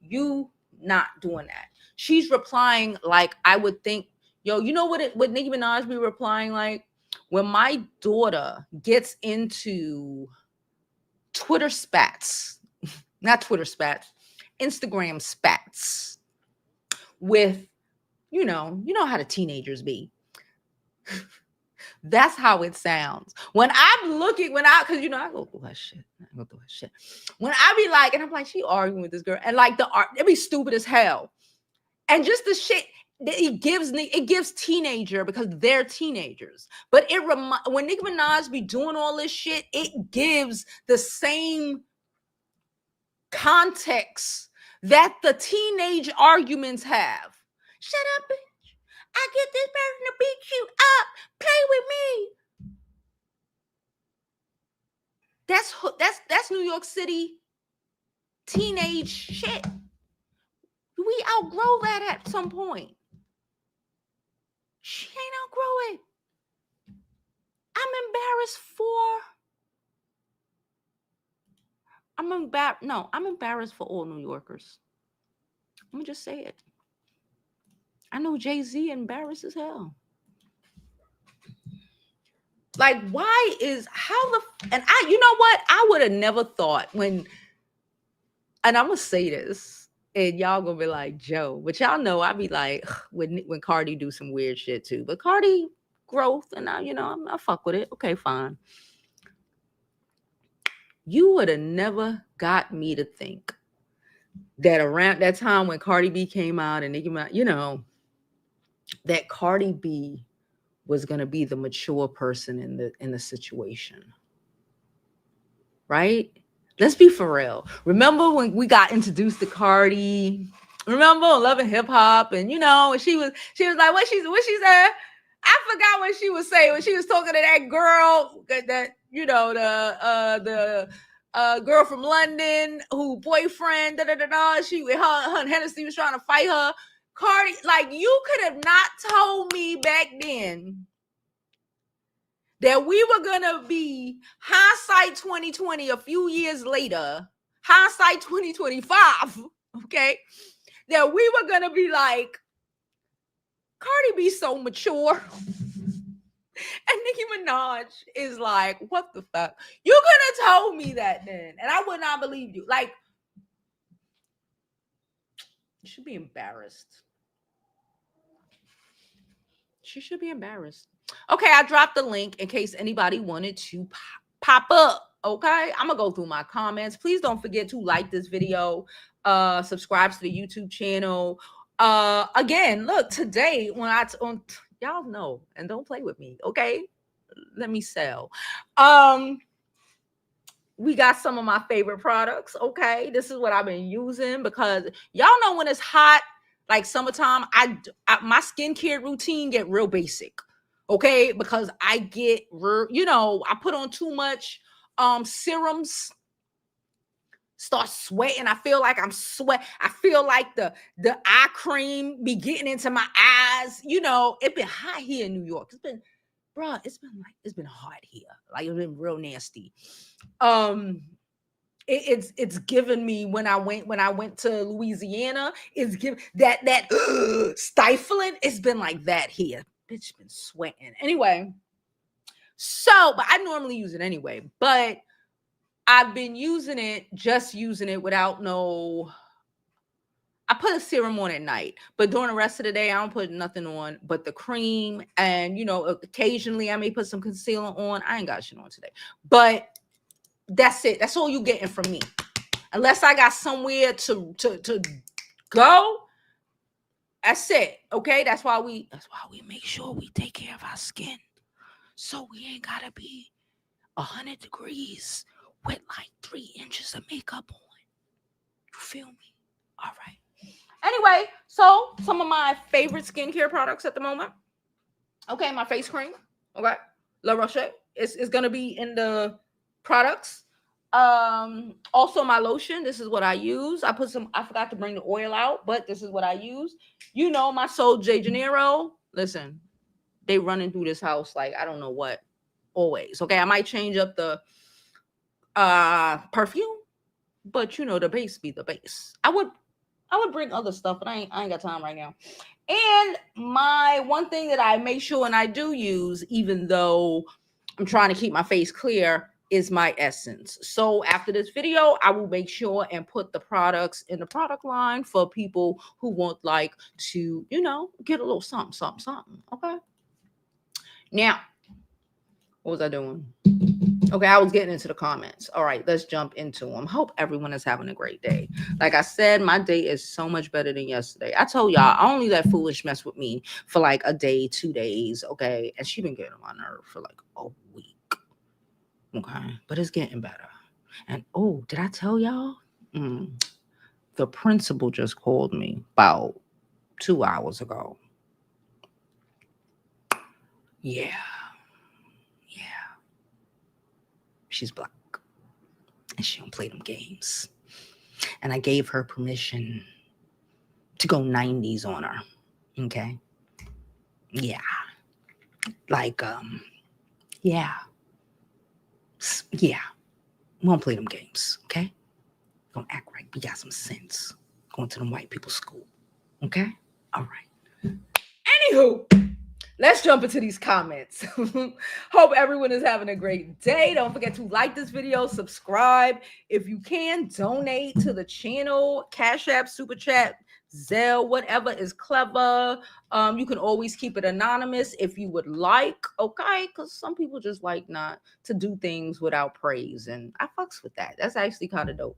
S1: You not doing that. She's replying like I would think, yo, you know what Nicki Minaj be replying like? When my daughter gets into Twitter spats, not Twitter spats, Instagram spats with, you know how the teenagers be. That's how it sounds. When I'm looking, because I go through her shit. When I be like, and I'm like, she arguing with this girl, and like it be stupid as hell. And just the shit that it gives teenager because they're teenagers. But when Nicki Minaj be doing all this shit, it gives the same context that the teenage arguments have. Shut up, bitch. I get this person to beat you up. Play with me. That's New York City teenage shit. We outgrow that at some point. She ain't outgrow it. I'm embarrassed for all New Yorkers. I'm gonna just say it. I know Jay-Z embarrassed as hell. Like, why is and you know what? I would have never thought and I'm gonna say this, and y'all gonna be like, Joe, but y'all know I be like, when Cardi do some weird shit too. But Cardi growth, and I fuck with it. Okay, fine. You would have never got me to think that around that time when Cardi B came out and Nicki Minaj, that Cardi B was gonna be the mature person in the situation. Right? Let's be for real. Remember when we got introduced to Cardi? Remember on Love and Hip Hop, and she was like, what she said? I forgot what she was saying when she was talking to that girl that the girl from London who boyfriend she with her and Hennessy was trying to fight her. Cardi, like, you could have not told me back then that we were gonna be hindsight 2020 a few years later, hindsight 2025, okay? That we were gonna be like, Cardi B so mature. And Nicki Minaj is like, what the fuck? You could have told me that then, and I would not believe you. Like, you should be embarrassed. She should be embarrassed. Okay, I dropped the link in case anybody wanted to pop up. Okay, I'm gonna go through my comments. Please don't forget to like this video, subscribe to the YouTube channel. Again, look, today when y'all know, and don't play with me, okay? Let me sell. We got some of my favorite products. Okay, this is what I've been using because y'all know when it's hot, like summertime, my skincare routine get real basic. Okay, because I get I put on too much serums, start sweating. I feel like I'm sweat. I feel like the eye cream be getting into my eyes. It been hot here in New York. It's been hot here. Like, it's been real nasty. It's given me when I went to Louisiana. It's given that stifling. It's been like that here. Bitch been sweating. Anyway, but I normally use it anyway. But I've been using it without I put a serum on at night, but during the rest of the day, I don't put nothing on but the cream. And, occasionally I may put some concealer on. I ain't got shit on today, but that's it. That's all you getting from me. Unless I got somewhere to go. That's it. Okay. That's why we make sure we take care of our skin. So we ain't gotta be 100 degrees with like 3 inches of makeup on. You feel me? All right. Anyway, so some of my favorite skincare products at the moment. Okay, my face cream. Okay, La Roche is gonna be in the products. Also my lotion. This is what I use. I forgot to bring the oil out, but this is what I use. My Sol de Janeiro. Listen, they running through this house like I don't know what. Always. Okay, I might change up the perfume, but the base be the base. I would bring other stuff, but I ain't got time right now. And my one thing that I make sure and I do use, even though I'm trying to keep my face clear, is my essence. So after this video, I will make sure and put the products in the product line for people who want like to, get a little something, something, something. Okay. Now, what was I doing? Okay, I was getting into the comments. All right, let's jump into them. Hope everyone is having a great day. Like I said, my day is so much better than yesterday. I told y'all, I only let foolish mess with me for like a day, 2 days, okay? And she been getting on my nerve for like a week, okay? But it's getting better. And, oh, did I tell y'all? The principal just called me about 2 hours ago. Yeah. She's black. and she don't play them games. And I gave her permission to go 90s on her. Okay? Yeah. Like, yeah. Yeah. We won't play them games, okay? Don't act right. We got some sense. Going to them white people's school. Okay? All right. Anywho, let's jump into these comments. Hope everyone is having a great day. Don't forget to like this video, subscribe. If you can, donate to the channel, Cash App, Super Chat, Zelle, whatever is clever. You can always keep it anonymous if you would like, okay? Because some people just like not to do things without praise, and I fucks with that. That's actually kind of dope.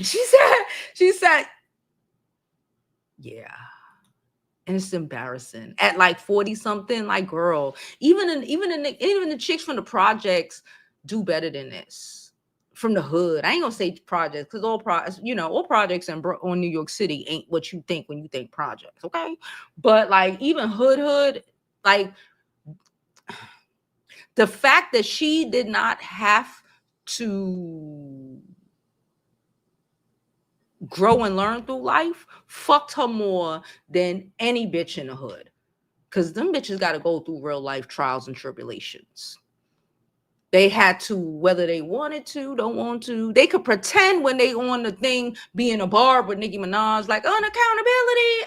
S1: She said, yeah. And it's embarrassing at like 40 something. Like, girl, even the chicks from the projects do better than this. From the hood, I ain't gonna say projects because all projects on New York City ain't what you think when you think projects, okay? But like even hood, like the fact that she did not have to grow and learn through life fucked her more than any bitch in the hood. Because them bitches got to go through real life trials and tribulations. They had to, whether they wanted to, don't want to. They could pretend when they on the thing, be in a bar with Nicki Minaj, like unaccountability,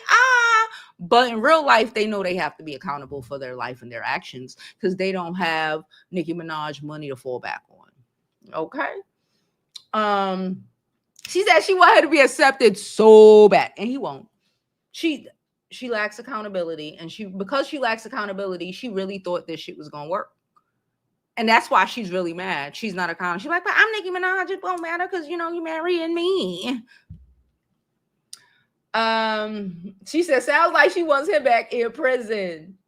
S1: But in real life, they know they have to be accountable for their life and their actions because they don't have Nicki Minaj money to fall back on. Okay. She said she wanted to be accepted so bad, and he won't. She lacks accountability, and because she lacks accountability, she really thought this shit was gonna work. And that's why she's really mad. She's not accountable. She's like, but I'm Nicki Minaj. It won't matter because you marrying me. She said, sounds like she wants him back in prison.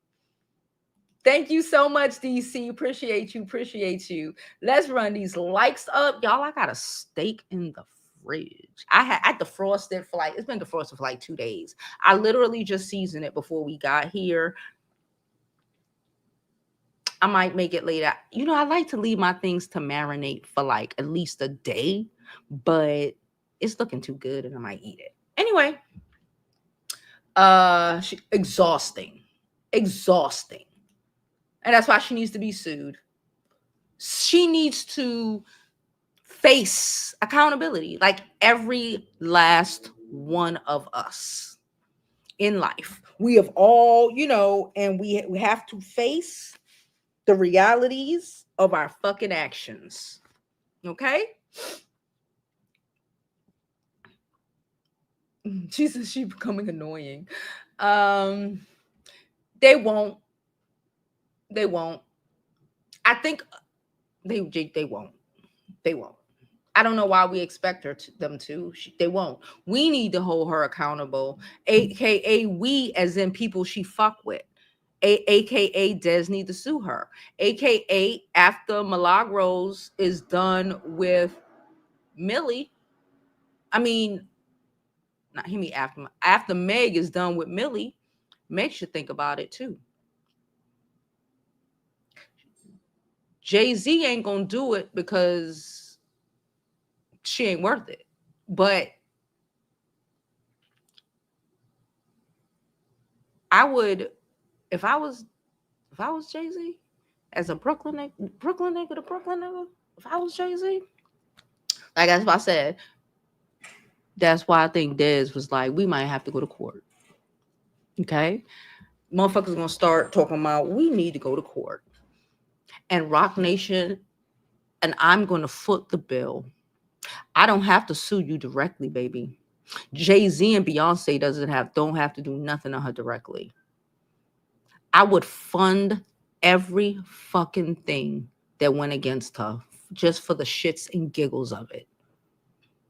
S1: Thank you so much, DC. Appreciate you. Let's run these likes up. Y'all, I got a steak in the fridge. I had defrosted for it's been defrosted for like 2 days. I literally just seasoned it before we got here. I might make it later. I like to leave my things to marinate for like at least a day, but it's looking too good and I might eat it. Anyway, exhausting. And that's why she needs to be sued. She needs to face accountability, like every last one of us in life. We have all, and we have to face the realities of our fucking actions. Okay? She says she's becoming annoying. They won't. I think they won't. I don't know why we expect them to. They won't. We need to hold her accountable, aka we, as in people she fuck with. AKA Dez need to sue her. AKA after Milagros is done with Millie. I mean, not hear me after Meg is done with Millie, Meg should think about it too. Jay-Z ain't gonna do it because she ain't worth it. But I would, if I was Jay-Z, as a Brooklyn nigga, if I was Jay-Z, like that's what I said. That's why I think Dez was like, we might have to go to court. Okay? Motherfuckers gonna start talking about we need to go to court. And Rock Nation, and I'm gonna foot the bill. I don't have to sue you directly, baby. Jay-Z and Beyonce don't have to do nothing on her directly. I would fund every fucking thing that went against her just for the shits and giggles of it.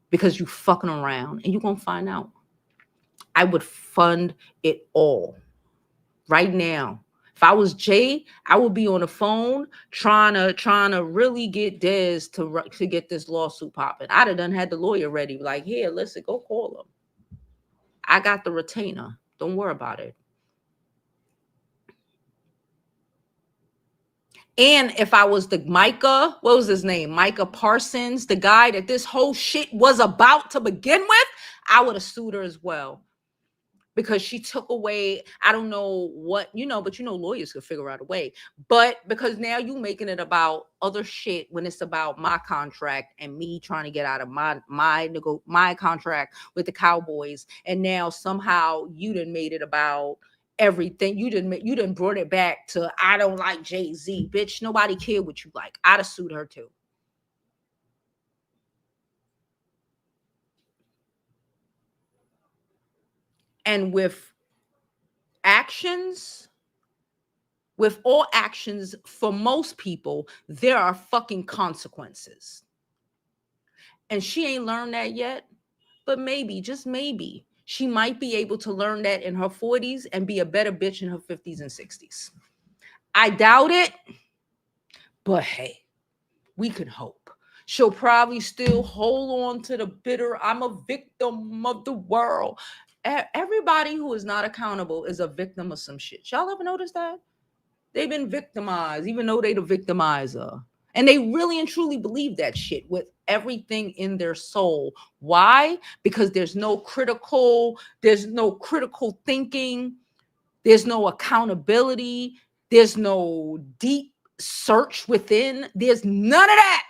S1: Because you fucking around and you're gonna find out. I would fund it all right now. If I was Jay, I would be on the phone trying to really get Dez to get this lawsuit popping. I'd have had the lawyer ready, like, here, listen, go call him. I got the retainer. Don't worry about it. And if I was the Micah, what was his name? Micah Parsons, the guy that this whole shit was about to begin with, I would have sued her as well. Because she took away, I don't know what, but lawyers could figure out a way. But because now you making it about other shit when it's about my contract and me trying to get out of my contract with the Cowboys. And now somehow you done made it about everything. You done brought it back to, I don't like Jay-Z. Bitch, nobody cared what you like. I'd have sued her too. And with all actions, for most people, there are fucking consequences. And she ain't learned that yet, but maybe, just maybe, she might be able to learn that in her 40s and be a better bitch in her 50s and 60s. I doubt it, but hey, we can hope. She'll probably still hold on to the bitter, I'm a victim of the world. Everybody who is not accountable is a victim of some shit. Y'all ever notice that? They've been victimized, even though they the victimizer. And they really and truly believe that shit with everything in their soul. Why? Because there's no critical thinking. There's no accountability. There's no deep search within. There's none of that.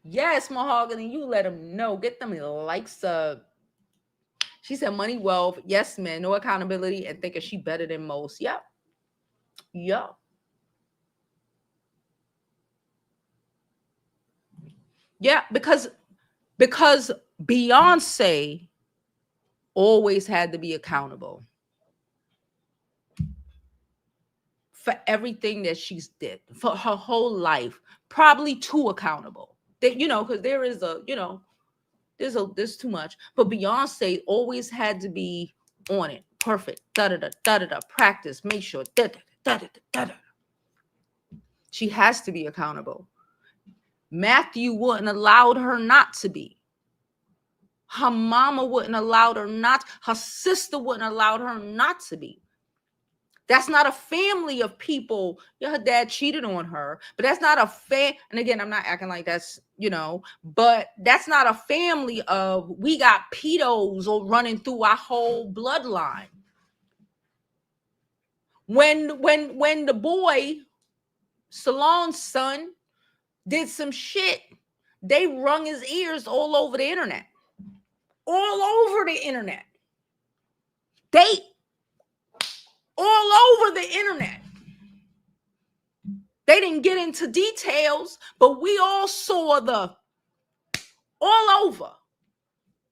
S1: Yes, Mahogany, you let them know. Get them likes up. She said money, wealth, yes, man, no accountability, and thinking she better than most. Yep. Yep. Yeah, because Beyonce always had to be accountable for everything that she's did for her whole life, probably too accountable. That because there is there's too much. But Beyonce always had to be on it, perfect, practice, make sure, She has to be accountable. Matthew wouldn't allowed her not to be. Her mama wouldn't allowed her not. Her sister wouldn't allowed her not to be. That's not a family of people. Yeah, her dad cheated on her, but that's not a and again, I'm not acting like that's, but that's not a family of, we got pedos or running through our whole bloodline. When the boy, Salon's son, did some shit, they wrung his ears all over the internet. All over the internet. They all over the internet. They didn't get into details, but we all saw the all over.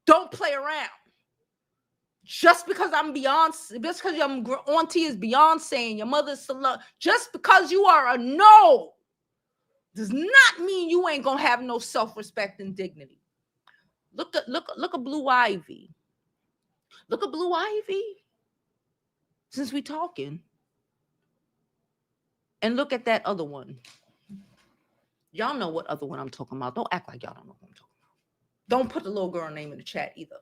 S1: Don't play around. Just because I'm Beyonce, just because your auntie is Beyonce and your mother's Salon, just because you are a no, does not mean you ain't gonna have no self-respect and dignity. Look at Blue Ivy. Look at Blue Ivy. Since we talking. And look at that other one. Y'all know what other one I'm talking about. Don't act like y'all don't know what I'm talking about. Don't put the little girl name in the chat either.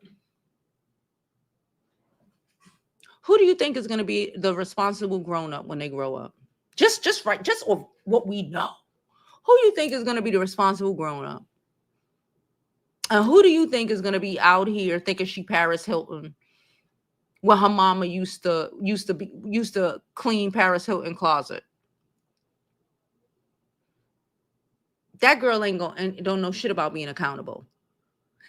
S1: Who do you think is going to be the responsible grown-up when they grow up? Just of what we know. Who do you think is going to be the responsible grown-up? And who do you think is going to be out here thinking she Paris Hilton when her mama used to clean Paris Hilton closet? That girl don't know shit about being accountable.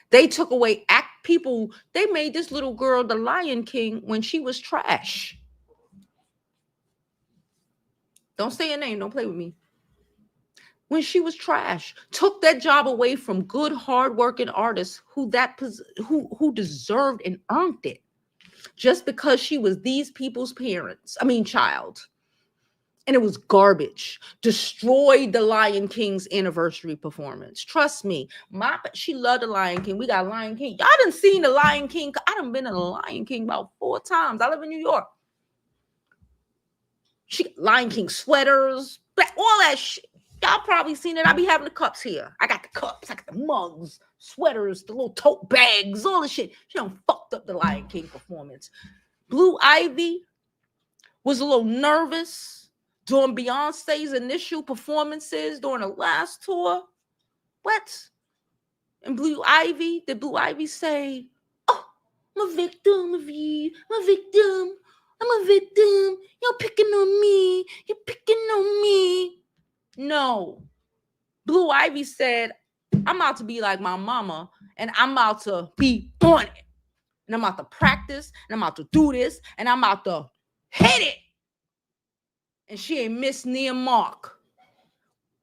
S1: They took away people. They made this little girl the Lion King when she was trash. Don't say your name. Don't play with me. When she was trash, took that job away from good, hardworking artists who deserved and earned it, just because she was these people's child. And it was garbage. Destroyed the Lion King's anniversary performance. Trust me, she loved the Lion King. We got Lion King. Y'all done seen the Lion King. I done been to the Lion King about 4 times. I live in New York. Lion King sweaters, all that shit. Y'all probably seen it. I be having the cups here. I got the cups, I got the mugs, sweaters, the little tote bags, all the shit. She done fucked up the Lion King performance. Blue Ivy, was a little nervous during Beyonce's initial performances during the last tour. What? And Blue Ivy, did Blue Ivy say, "Oh, I'm a victim of you. I'm a victim. I'm a victim. You're picking on me. You're picking on me." No. Blue Ivy said, "I'm about to be like my mama, and I'm about to be on it. And I'm about to practice, and I'm about to do this, and I'm about to hit it." And she ain't missed near mark.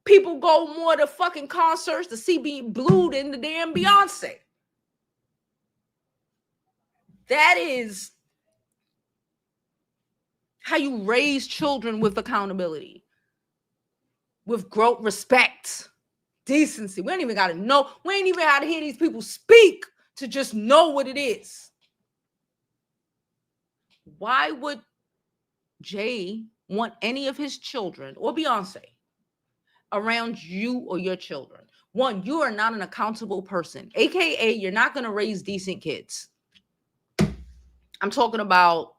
S1: People go more to fucking concerts to see Blue than the damn Beyonce. That is how you raise children with accountability, with growth, respect, decency. We ain't even got to know. We ain't even got to hear these people speak to just know what it is. Why would Jay want any of his children or Beyonce around you or your children? One, you are not an accountable person, aka you're not going to raise decent kids. I'm not talking about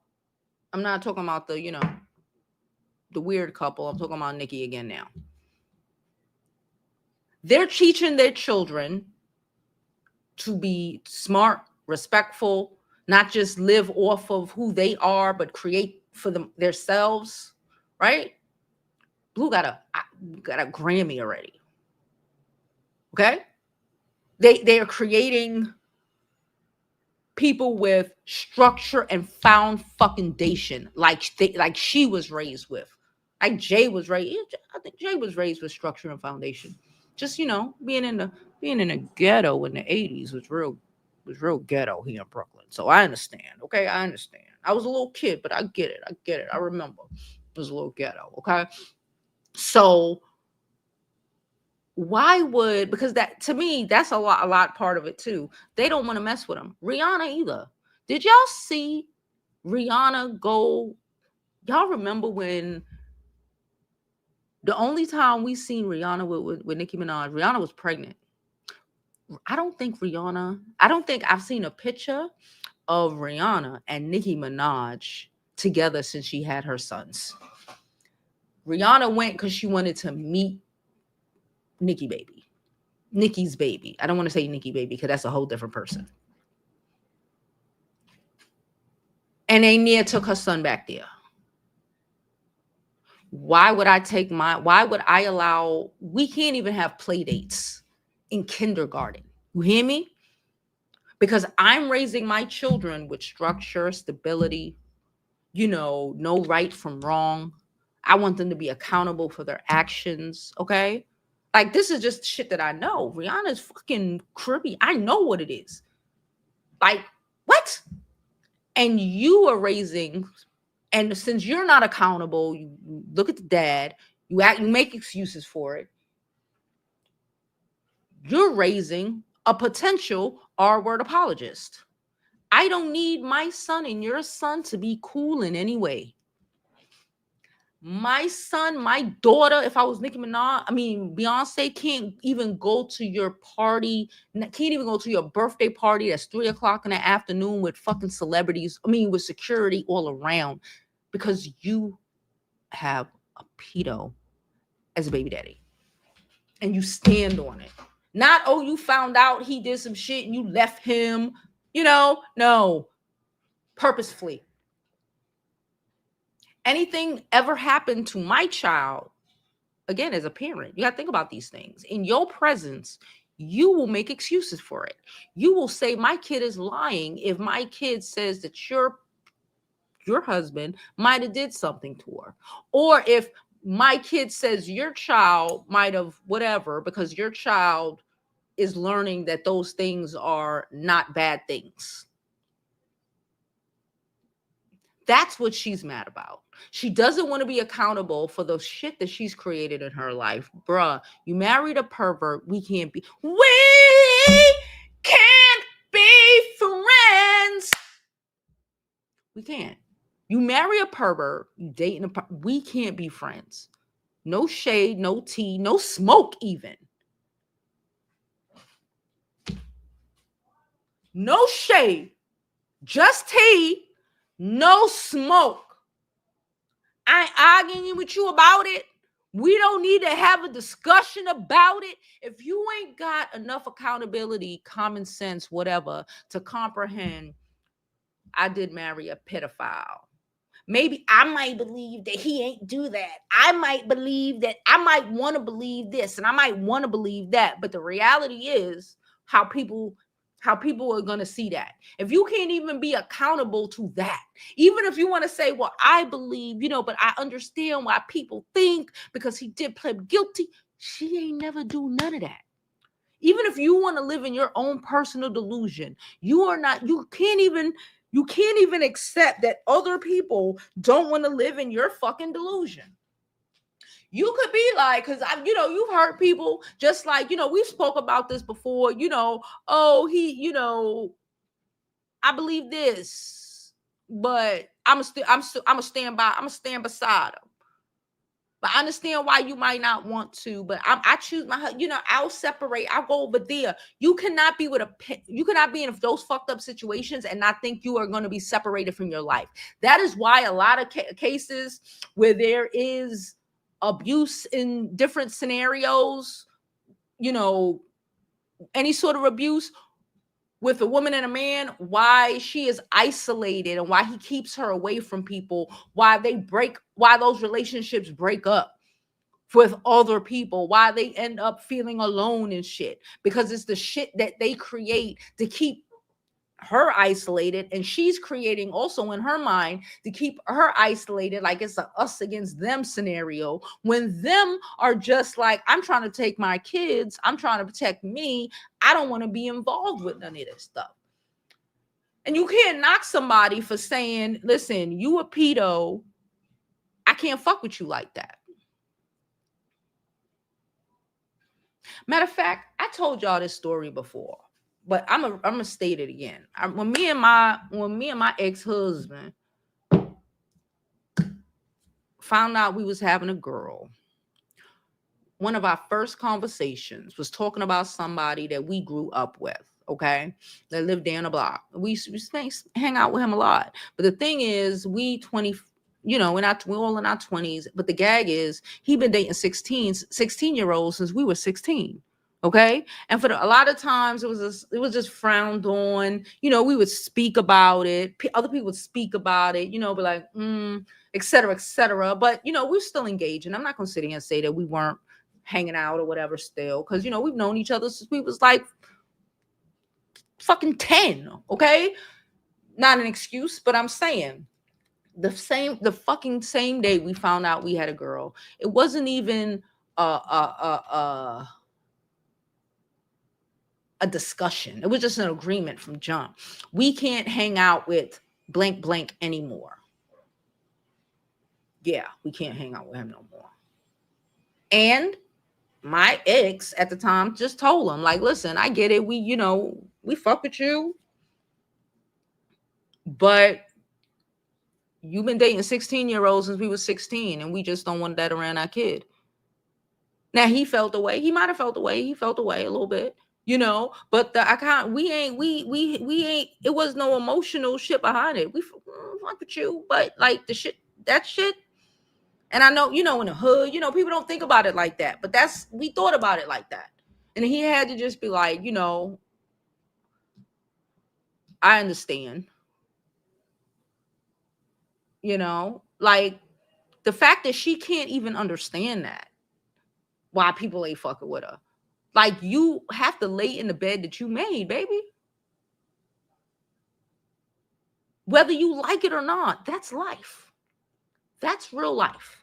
S1: the weird couple. I'm talking about Nicki again now. They're teaching their children to be smart, respectful, not just live off of who they are, but create for themselves, right? Blue got a Grammy already. Okay? They are creating people with structure and foundation, like she was raised with. Like Jay was raised. I think Jay was raised with structure and foundation. Just being in a ghetto in the 80s was real ghetto here in Brooklyn. So I understand. Okay, I understand. I was a little kid, but I get it. I remember it was a little ghetto. Okay, so why would, because that, to me, that's a lot part of it too. They don't want to mess with him. Rihanna either. Did y'all see Rihanna go? Y'all remember when the only time we seen Rihanna with Nicki Minaj, Rihanna was pregnant. I don't think I've seen a picture of Rihanna and Nicki Minaj together since she had her sons. Rihanna went because she wanted to meet Nicki's baby. I don't want to say Nicki baby because that's a whole different person. And they near took her son back there. Why would I allow, we can't even have play dates in kindergarten. You hear me? Because I'm raising my children with structure, stability, know right from wrong. I want them to be accountable for their actions. Okay. Like, this is just shit that I know. Rihanna's fucking Caribbean. I know what it is. Like, what? And you are raising, and since you're not accountable, you look at the dad, you make excuses for it. You're raising a potential R-word apologist. I don't need my son and your son to be cool in any way. My son, my daughter, if I was Nicki Minaj, Beyonce can't even go to your party, can't even go to your birthday party that's 3:00 in the afternoon with fucking celebrities, with security all around, because you have a pedo as a baby daddy. And you stand on it. Not, oh, you found out he did some shit and you left him, no, purposefully. Anything ever happened to my child, again, as a parent, you got to think about these things. In your presence, you will make excuses for it. You will say, my kid is lying if my kid says that your husband might have did something to her. Or if my kid says your child might have whatever, because your child is learning that those things are not bad things. That's what she's mad about. She doesn't want to be accountable for the shit that she's created in her life. Bruh, you married a pervert. We can't be friends. We can't. You marry a pervert, you dating we can't be friends. No shade, no tea, no smoke even. No shade, just tea, no smoke. I ain't arguing with you about it. We don't need to have a discussion about it. If you ain't got enough accountability, common sense, whatever, to comprehend, I did marry a pedophile. Maybe I might believe that he ain't do that. I might believe that. I might want to believe this and I might want to believe that. But the reality is how people are going to see that. If you can't even be accountable to that, even if you want to say, well, I believe, but I understand why people think because he did plead guilty. She ain't never do none of that. Even if you want to live in your own personal delusion, you can't even accept that other people don't want to live in your fucking delusion. You could be like, because you've heard people just like, we spoke about this before, oh, I believe this, but I'm gonna stand beside him. But I understand why you might not want to, but I choose I'll separate. I'll go over there. You cannot be in those fucked up situations and not think you are going to be separated from your life. That is why a lot of cases where there is abuse in different scenarios, any sort of abuse with a woman and a man, why she is isolated and why he keeps her away from people, why those relationships break up with other people, why they end up feeling alone and shit, because it's the shit that they create to keep her isolated, and she's creating also in her mind to keep her isolated, like it's a us against them scenario, when them are just like, I'm trying to take my kids, I'm trying to protect me, I don't want to be involved with none of this stuff. And you can't knock somebody for saying, listen, you a pedo, I can't fuck with you like that. Matter of fact, I told y'all this story before, but I'm gonna state it again. When me and my ex-husband found out we was having a girl, one of our first conversations was talking about somebody that we grew up with, okay, that lived down the block. We hang out with him a lot. But the thing is, we're all in our 20s, but the gag is he been dating 16-year-olds since we were 16. Okay. And for a lot of times it was just frowned on. We would speak about it. Other people would speak about it, be like, et cetera, et cetera. But, we're still engaging. I'm not going to sit here and say that we weren't hanging out or whatever still. Because, we've known each other since we was like fucking 10. Okay. Not an excuse, but I'm saying the fucking same day we found out we had a girl, it wasn't even a discussion. It was just an agreement from jump. We can't hang out with blank blank anymore. Yeah, we can't hang out with him no more. And my ex at the time just told him, like, listen, I get it. We fuck with you, but you've been dating 16-year-olds since we were 16, and we just don't want that around our kid. Now he felt the way. He might have felt the way. He felt the way a little bit. But we ain't, it was no emotional shit behind it. We fuck with you, but like that shit. And I know, in the hood, people don't think about it like that, but we thought about it like that. And he had to just be like, I understand, like the fact that she can't even understand that, why people ain't fucking with her. Like, you have to lay in the bed that you made, baby. Whether you like it or not, that's life. That's real life.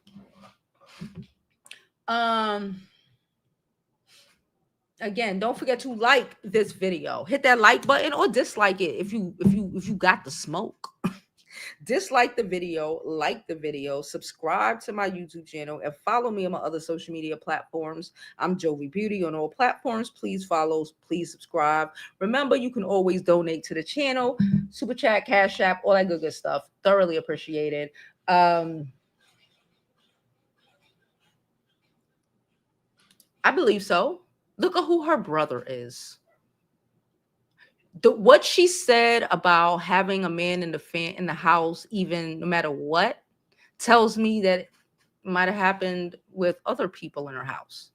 S1: Again, don't forget to like this video. Hit that like button or dislike it if you got the smoke. Dislike the video, like the video, subscribe to my YouTube channel, and follow me on my other social media platforms. I'm Jovi Beauty on all platforms. Please follow, please subscribe. Remember, you can always donate to the channel, Super Chat, Cash App, all that good stuff. Thoroughly appreciated. I believe so. Look at who her brother is. What she said about having a man in the house, even no matter what, tells me that it might have happened with other people in her house.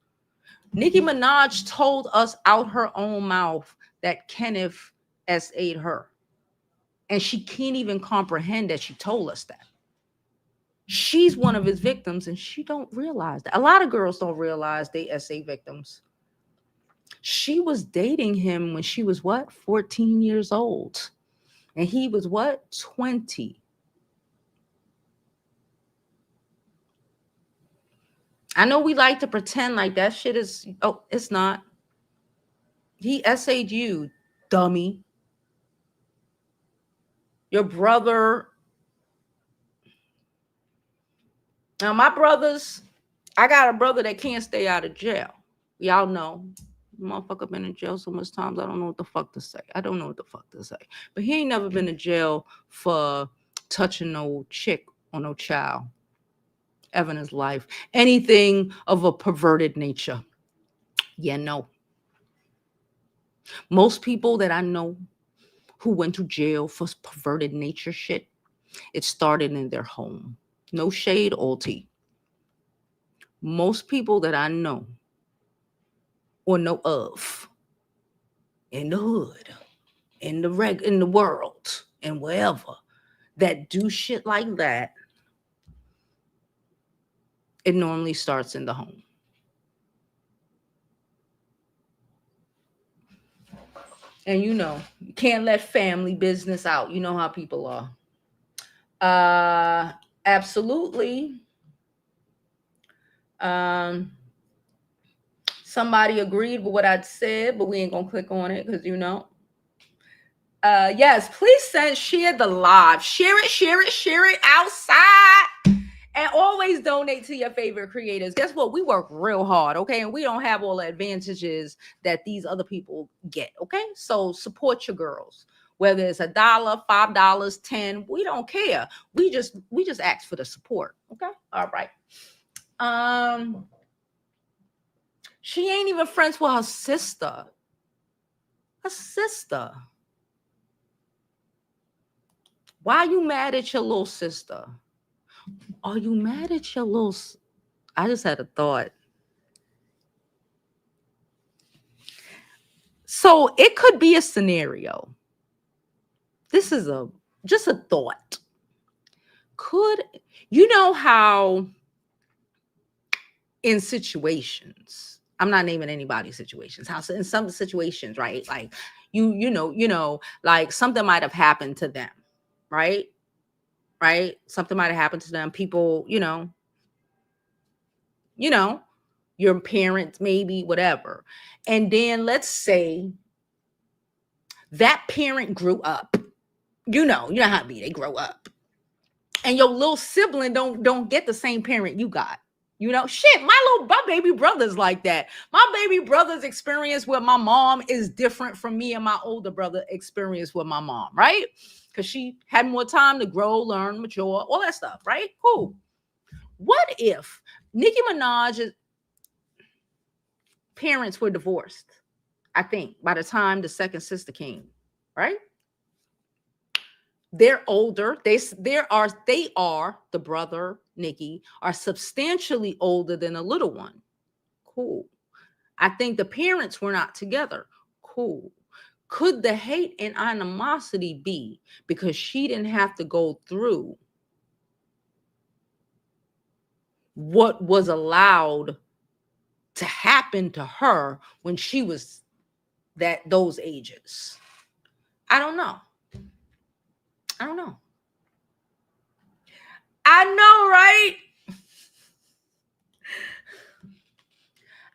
S1: Nicki Minaj told us out her own mouth that Kenneth SA'd her. And she can't even comprehend that she told us that. She's one of his victims and she don't realize that. A lot of girls don't realize they SA victims. She was dating him when she was what? 14 years old. And he was what? 20. I know we like to pretend like that shit is, oh, it's not. He SA'd you, dummy. Your brother. Now, my brothers, I got a brother that can't stay out of jail. Y'all know. Motherfucker been in jail so much times, I don't know what the fuck to say. I don't know what the fuck to say. But he ain't never been in jail for touching no chick or no child ever in his life. Anything of a perverted nature. Yeah, no. Most people that I know who went to jail for perverted nature shit, it started in their home. No shade, all tea. Most people that I know or know of in the hood, in the world, and wherever that do shit like that, it normally starts in the home. And you know, you can't let family business out. You know how people are. Absolutely. Somebody agreed with what I'd said, but we ain't gonna click on it because you know. Yes, please share the live. Share it outside. And always donate to your favorite creators. Guess what? We work real hard, okay? And we don't have all the advantages that these other people get, okay? So support your girls. Whether it's $1, $5, 10, we don't care. We just ask for the support, okay? All right. She ain't even friends with her sister. Her sister. Why are you mad at your little sister? Are you mad at your little? I just had a thought. So it could be a scenario. This is just a thought. Could you know how in situations, I'm not naming anybody's situations, how in some situations, right? Like you know, like something might have happened to them, right? Right? Something might have happened to them. People, you know, your parents, maybe, whatever. And then let's say that parent grew up. You know how it be, they grow up. And your little sibling don't get the same parent you got. You know, shit, my baby brother's like that. My baby brother's experience with my mom is different from me and my older brother experience with my mom, right? Because she had more time to grow, learn, mature, all that stuff, right? Cool. What if Nicki Minaj's parents were divorced? I think by the time the second sister came, right? They're older. They are the brother Nicki are substantially older than the little one. Cool. I think the parents were not together. Cool. Could the hate and animosity be because she didn't have to go through what was allowed to happen to her when she was those ages? I don't know. I don't know. I know, right?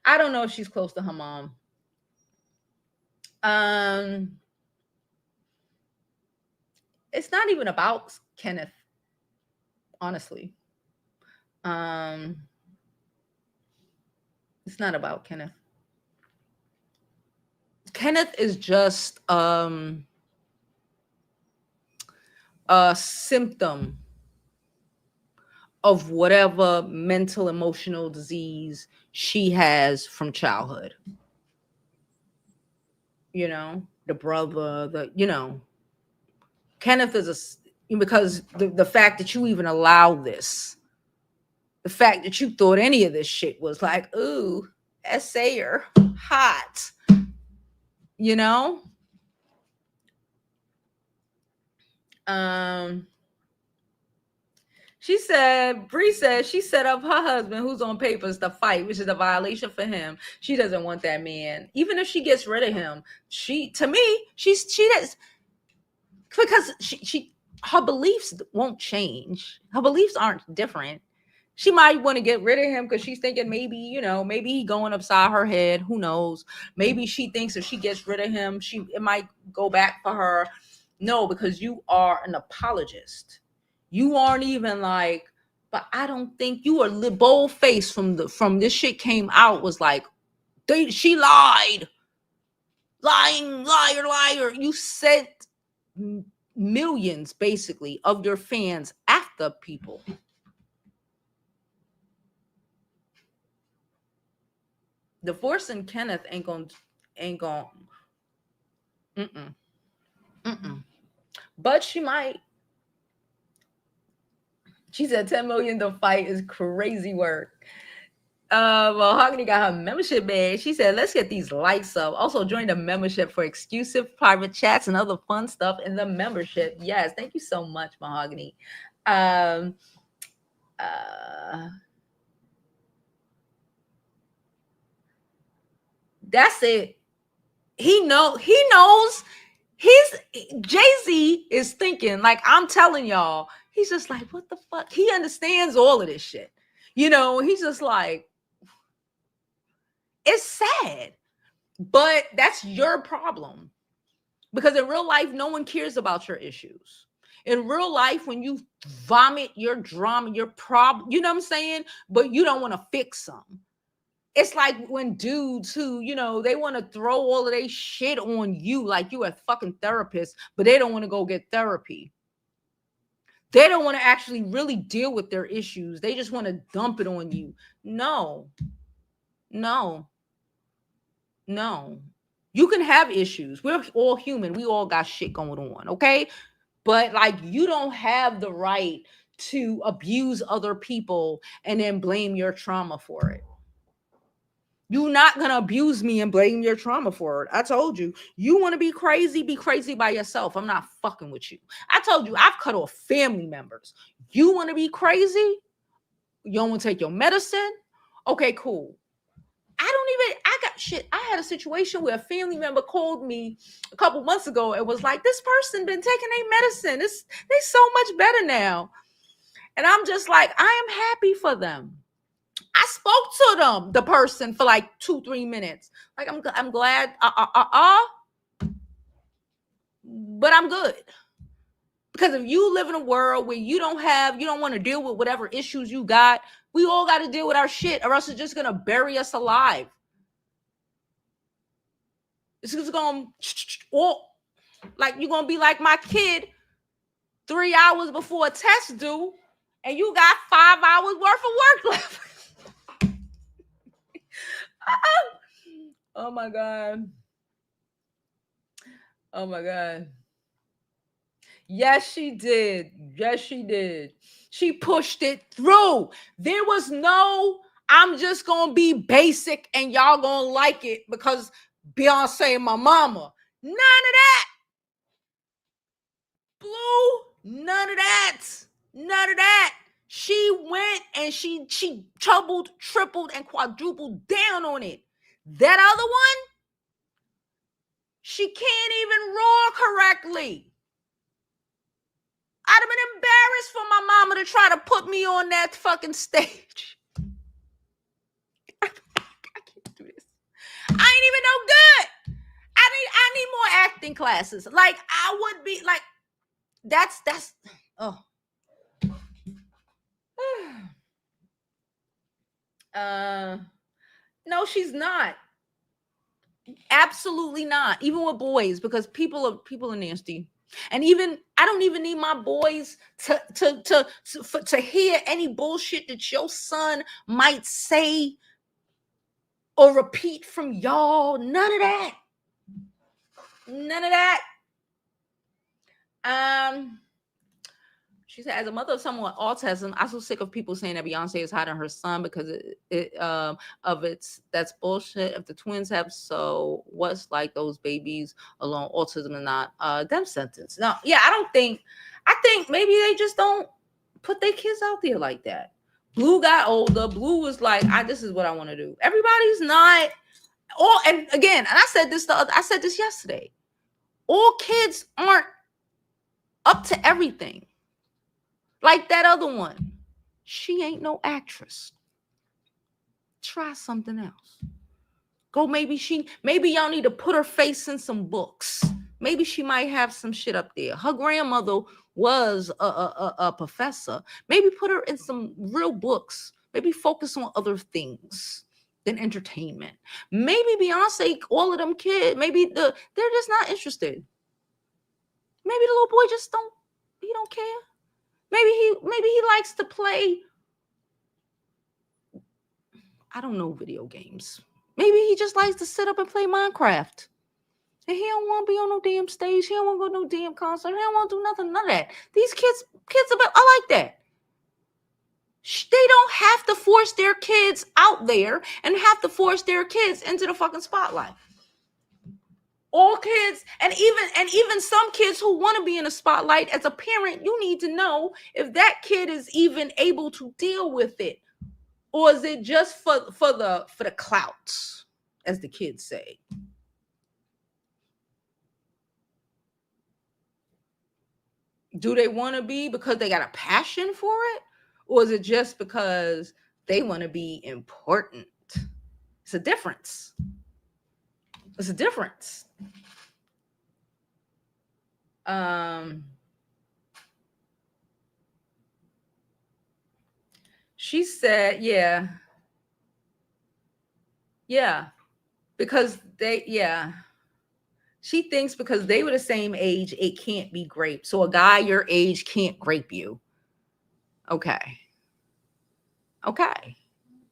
S1: I don't know if she's close to her mom. It's not even about Kenneth, honestly. It's not about Kenneth. Kenneth is just a symptom of whatever mental emotional disease she has from childhood. You know, the brother, Kenneth is because the fact that you even allow this The fact that you thought any of this shit was like, ooh, essayer, hot, you know? She said, Bree said she set up her husband, who's on papers, to fight, which is a violation for him. She doesn't want that man. Even if she gets rid of him, she does, because she her beliefs won't change. Her beliefs aren't different. She might want to get rid of him because she's thinking maybe, maybe he going upside her head. Who knows? Maybe she thinks if she gets rid of him, it might go back for her. No, because you are an apologist. You aren't even like, but I don't think you are bold face from this shit came out was like, she lied. Lying, liar, liar. You said millions basically of your fans after people. Divorcing Kenneth ain't gonna but she might. She said 10 million to fight is crazy work. Mahogany got her membership badge. She said, let's get these likes up. Also, join the membership for exclusive private chats and other fun stuff in the membership. Yes, thank you so much, Mahogany. That's it. He knows he's Jay-Z is thinking, like, I'm telling y'all, he's just like, what the fuck? He understands all of this shit. He's just like, it's sad, but that's your problem. Because in real life, no one cares about your issues. In real life, when you vomit your drama, your problem, you know what I'm saying? But you don't want to fix them. It's like when dudes who, they want to throw all of their shit on you like you a fucking therapist, but they don't want to go get therapy. They don't want to actually really deal with their issues. They just want to dump it on you. No. You can have issues. We're all human. We all got shit going on, okay? But like, you don't have the right to abuse other people and then blame your trauma for it. You're not going to abuse me and blame your trauma for it. I told you. You want to be crazy by yourself. I'm not fucking with you. I told you, I've cut off family members. You want to be crazy? You don't want to take your medicine? Okay, cool. I got shit. I had a situation where a family member called me a couple months ago and was like, this person been taking their medicine. They so much better now. And I'm just like, I am happy for them. I spoke to them, the person, for like 2-3 minutes. Like, I'm glad, but I'm good. Because if you live in a world where you don't want to deal with whatever issues you got, we all got to deal with our shit, or else it's just going to bury us alive. It's just going to, like, you're going to be like my kid 3 hours before a test due, and you got 5 hours worth of work left. Oh my God. Oh my God. Yes, she did. Yes, she did. She pushed it through. There was no, I'm just going to be basic and y'all going to like it because Beyonce and my mama. None of that. Blue, none of that. None of that. She went and she doubled, tripled, and quadrupled down on it. That other one, she can't even roar correctly. I'd have been embarrassed for my mama to try to put me on that fucking stage. I can't do this. I ain't even no good. I need more acting classes. Like, I would be like, that's oh. No, she's not. Absolutely not. Even with boys, because people are nasty. And even I don't even need my boys to hear any bullshit that your son might say or repeat from y'all. None of that. None of that. She said, as a mother of someone with autism, I'm so sick of people saying that Beyonce is hiding her son because that's bullshit. If the twins have, so what's like those babies alone, autism and not them sentence. No, yeah, I think maybe they just don't put their kids out there like that. Blue got older. Blue was like, this is what I want to do. Everybody's not all, and again, and I said this yesterday. All kids aren't up to everything. Like that other one. She ain't no actress. Try something else. Go, maybe y'all need to put her face in some books. Maybe she might have some shit up there. Her grandmother was a professor. Maybe put her in some real books. Maybe focus on other things than entertainment. Maybe Beyonce, all of them kids, maybe they're just not interested. Maybe the little boy just don't care. Maybe he likes to play, I don't know, video games. Maybe he just likes to sit up and play Minecraft. And he don't want to be on no damn stage. He don't want to go to no damn concert. He don't want to do nothing, none of that. These kids are like that. They don't have to force their kids out there and have to force their kids into the fucking spotlight. All kids, and even some kids who want to be in the spotlight, as a parent, you need to know if that kid is even able to deal with it, or is it just for the clout, as the kids say. Do they want to be because they got a passion for it, or is it just because they want to be important? It's a difference. It's a difference. She said, yeah, because she thinks because they were the same age, it can't be grape. So a guy your age can't grape you. Okay.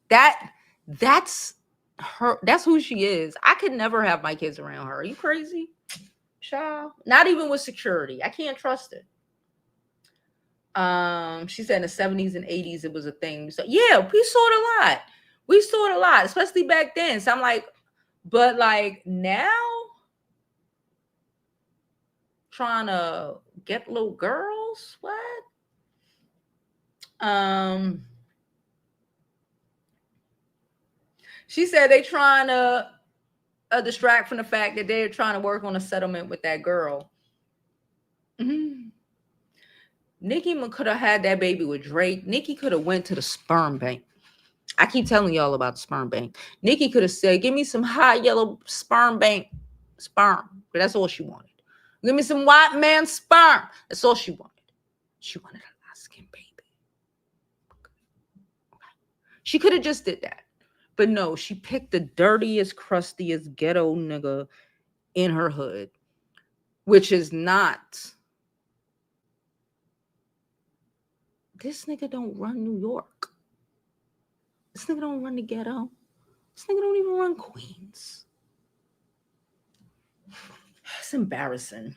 S1: That's her. That's who she is. I could never have my kids around her. Are you crazy? Child. Not even with security. I can't trust it. She said in the 70s and 80s it was a thing. So yeah, we saw it a lot. Especially back then. So I'm like, but like now, trying to get little girls? What? She said they trying to distract from the fact that they're trying to work on a settlement with that girl. Mm-hmm. Nicki could have had that baby with Drake. Nicki could have went to the sperm bank. I keep telling y'all about the sperm bank. Nicki could have said, give me some hot yellow sperm bank sperm. But that's all she wanted. Give me some white man sperm. That's all she wanted. She wanted a light-skinned baby. Okay. She could have just did that. But no, she picked the dirtiest, crustiest ghetto nigga in her hood, which is not. This nigga don't run New York. This nigga don't run the ghetto. This nigga don't even run Queens. It's embarrassing.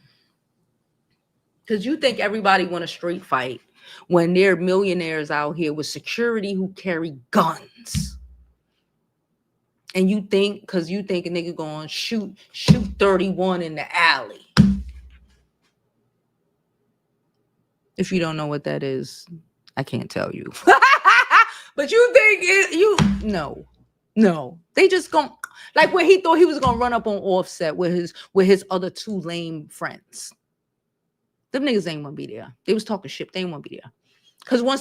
S1: Because you think everybody want a street fight when there are millionaires out here with security who carry guns. And you think, because you think a nigga going to shoot 31 in the alley. If you don't know what that is, I can't tell you. But you think no. They just gonna, like when he thought he was gonna run up on Offset with his other two lame friends. Them niggas ain't gonna be there. They was talking shit. They ain't gonna be there. Because when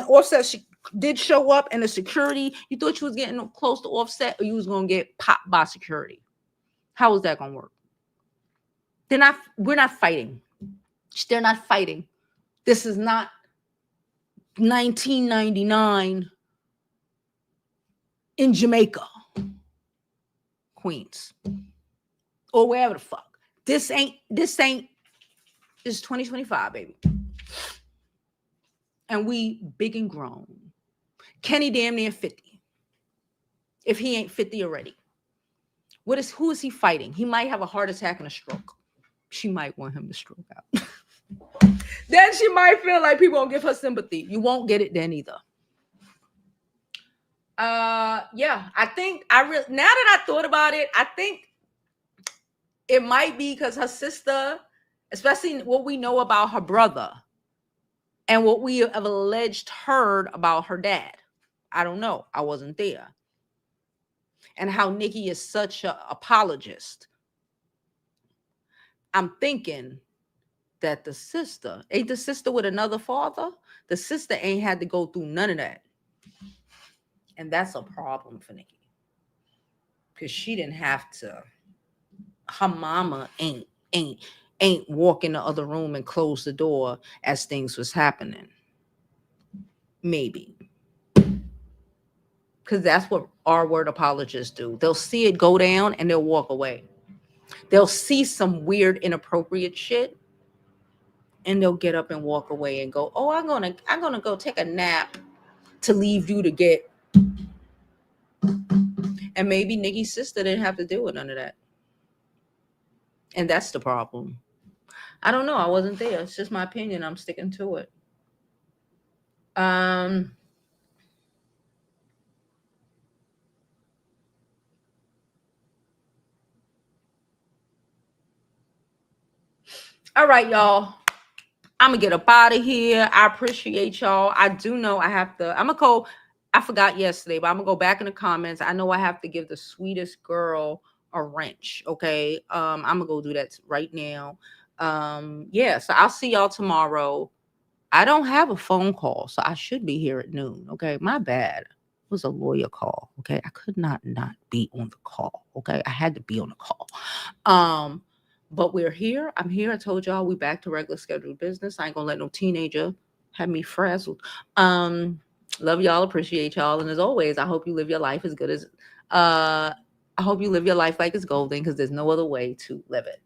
S1: Offset did show up and the security, you thought you was getting close to Offset or you was gonna get popped by security. How is that gonna work? We're not fighting. They're not fighting. This is not 1999 in Jamaica, Queens, or wherever the fuck. This is 2025, baby. And we big and grown. Kenny damn near 50. If he ain't 50 already. Who is he fighting? He might have a heart attack and a stroke. She might want him to stroke out. Then she might feel like people won't give her sympathy. You won't get it then either. Yeah, I think now that I thought about it, I think it might be because her sister, especially what we know about her brother and what we have alleged heard about her dad. I don't know. I wasn't there. And how Nicki is such an apologist. I'm thinking that the sister, ain't the sister with another father? The sister ain't had to go through none of that. And that's a problem for Nicki. Because she didn't have to. Her mama ain't walk in the other room and close the door as things was happening. Maybe. Because that's what our word apologists do. They'll see it go down and they'll walk away. They'll see some weird, inappropriate shit and they'll get up and walk away and go, oh, I'm gonna go take a nap to leave you to get. And maybe Nicki's sister didn't have to deal with none of that. And that's the problem. I don't know. I wasn't there. It's just my opinion. I'm sticking to it. All right, y'all. I'm gonna get up out of here. I appreciate y'all. I do know I have to. I'm gonna go. I forgot yesterday, but I'm gonna go back in the comments. I know I have to give the sweetest girl a wrench. Okay. I'm gonna go do that right now. Yeah. So I'll see y'all tomorrow. I don't have a phone call, so I should be here at noon. Okay. My bad. It was a lawyer call. Okay. I could not be on the call. Okay. I had to be on the call. But we're here. I'm here. I told y'all we back to regular scheduled business. I ain't gonna let no teenager have me frazzled. Love y'all, appreciate y'all. And as always, I hope you live your life as good as I hope you live your life like it's golden, because there's no other way to live it.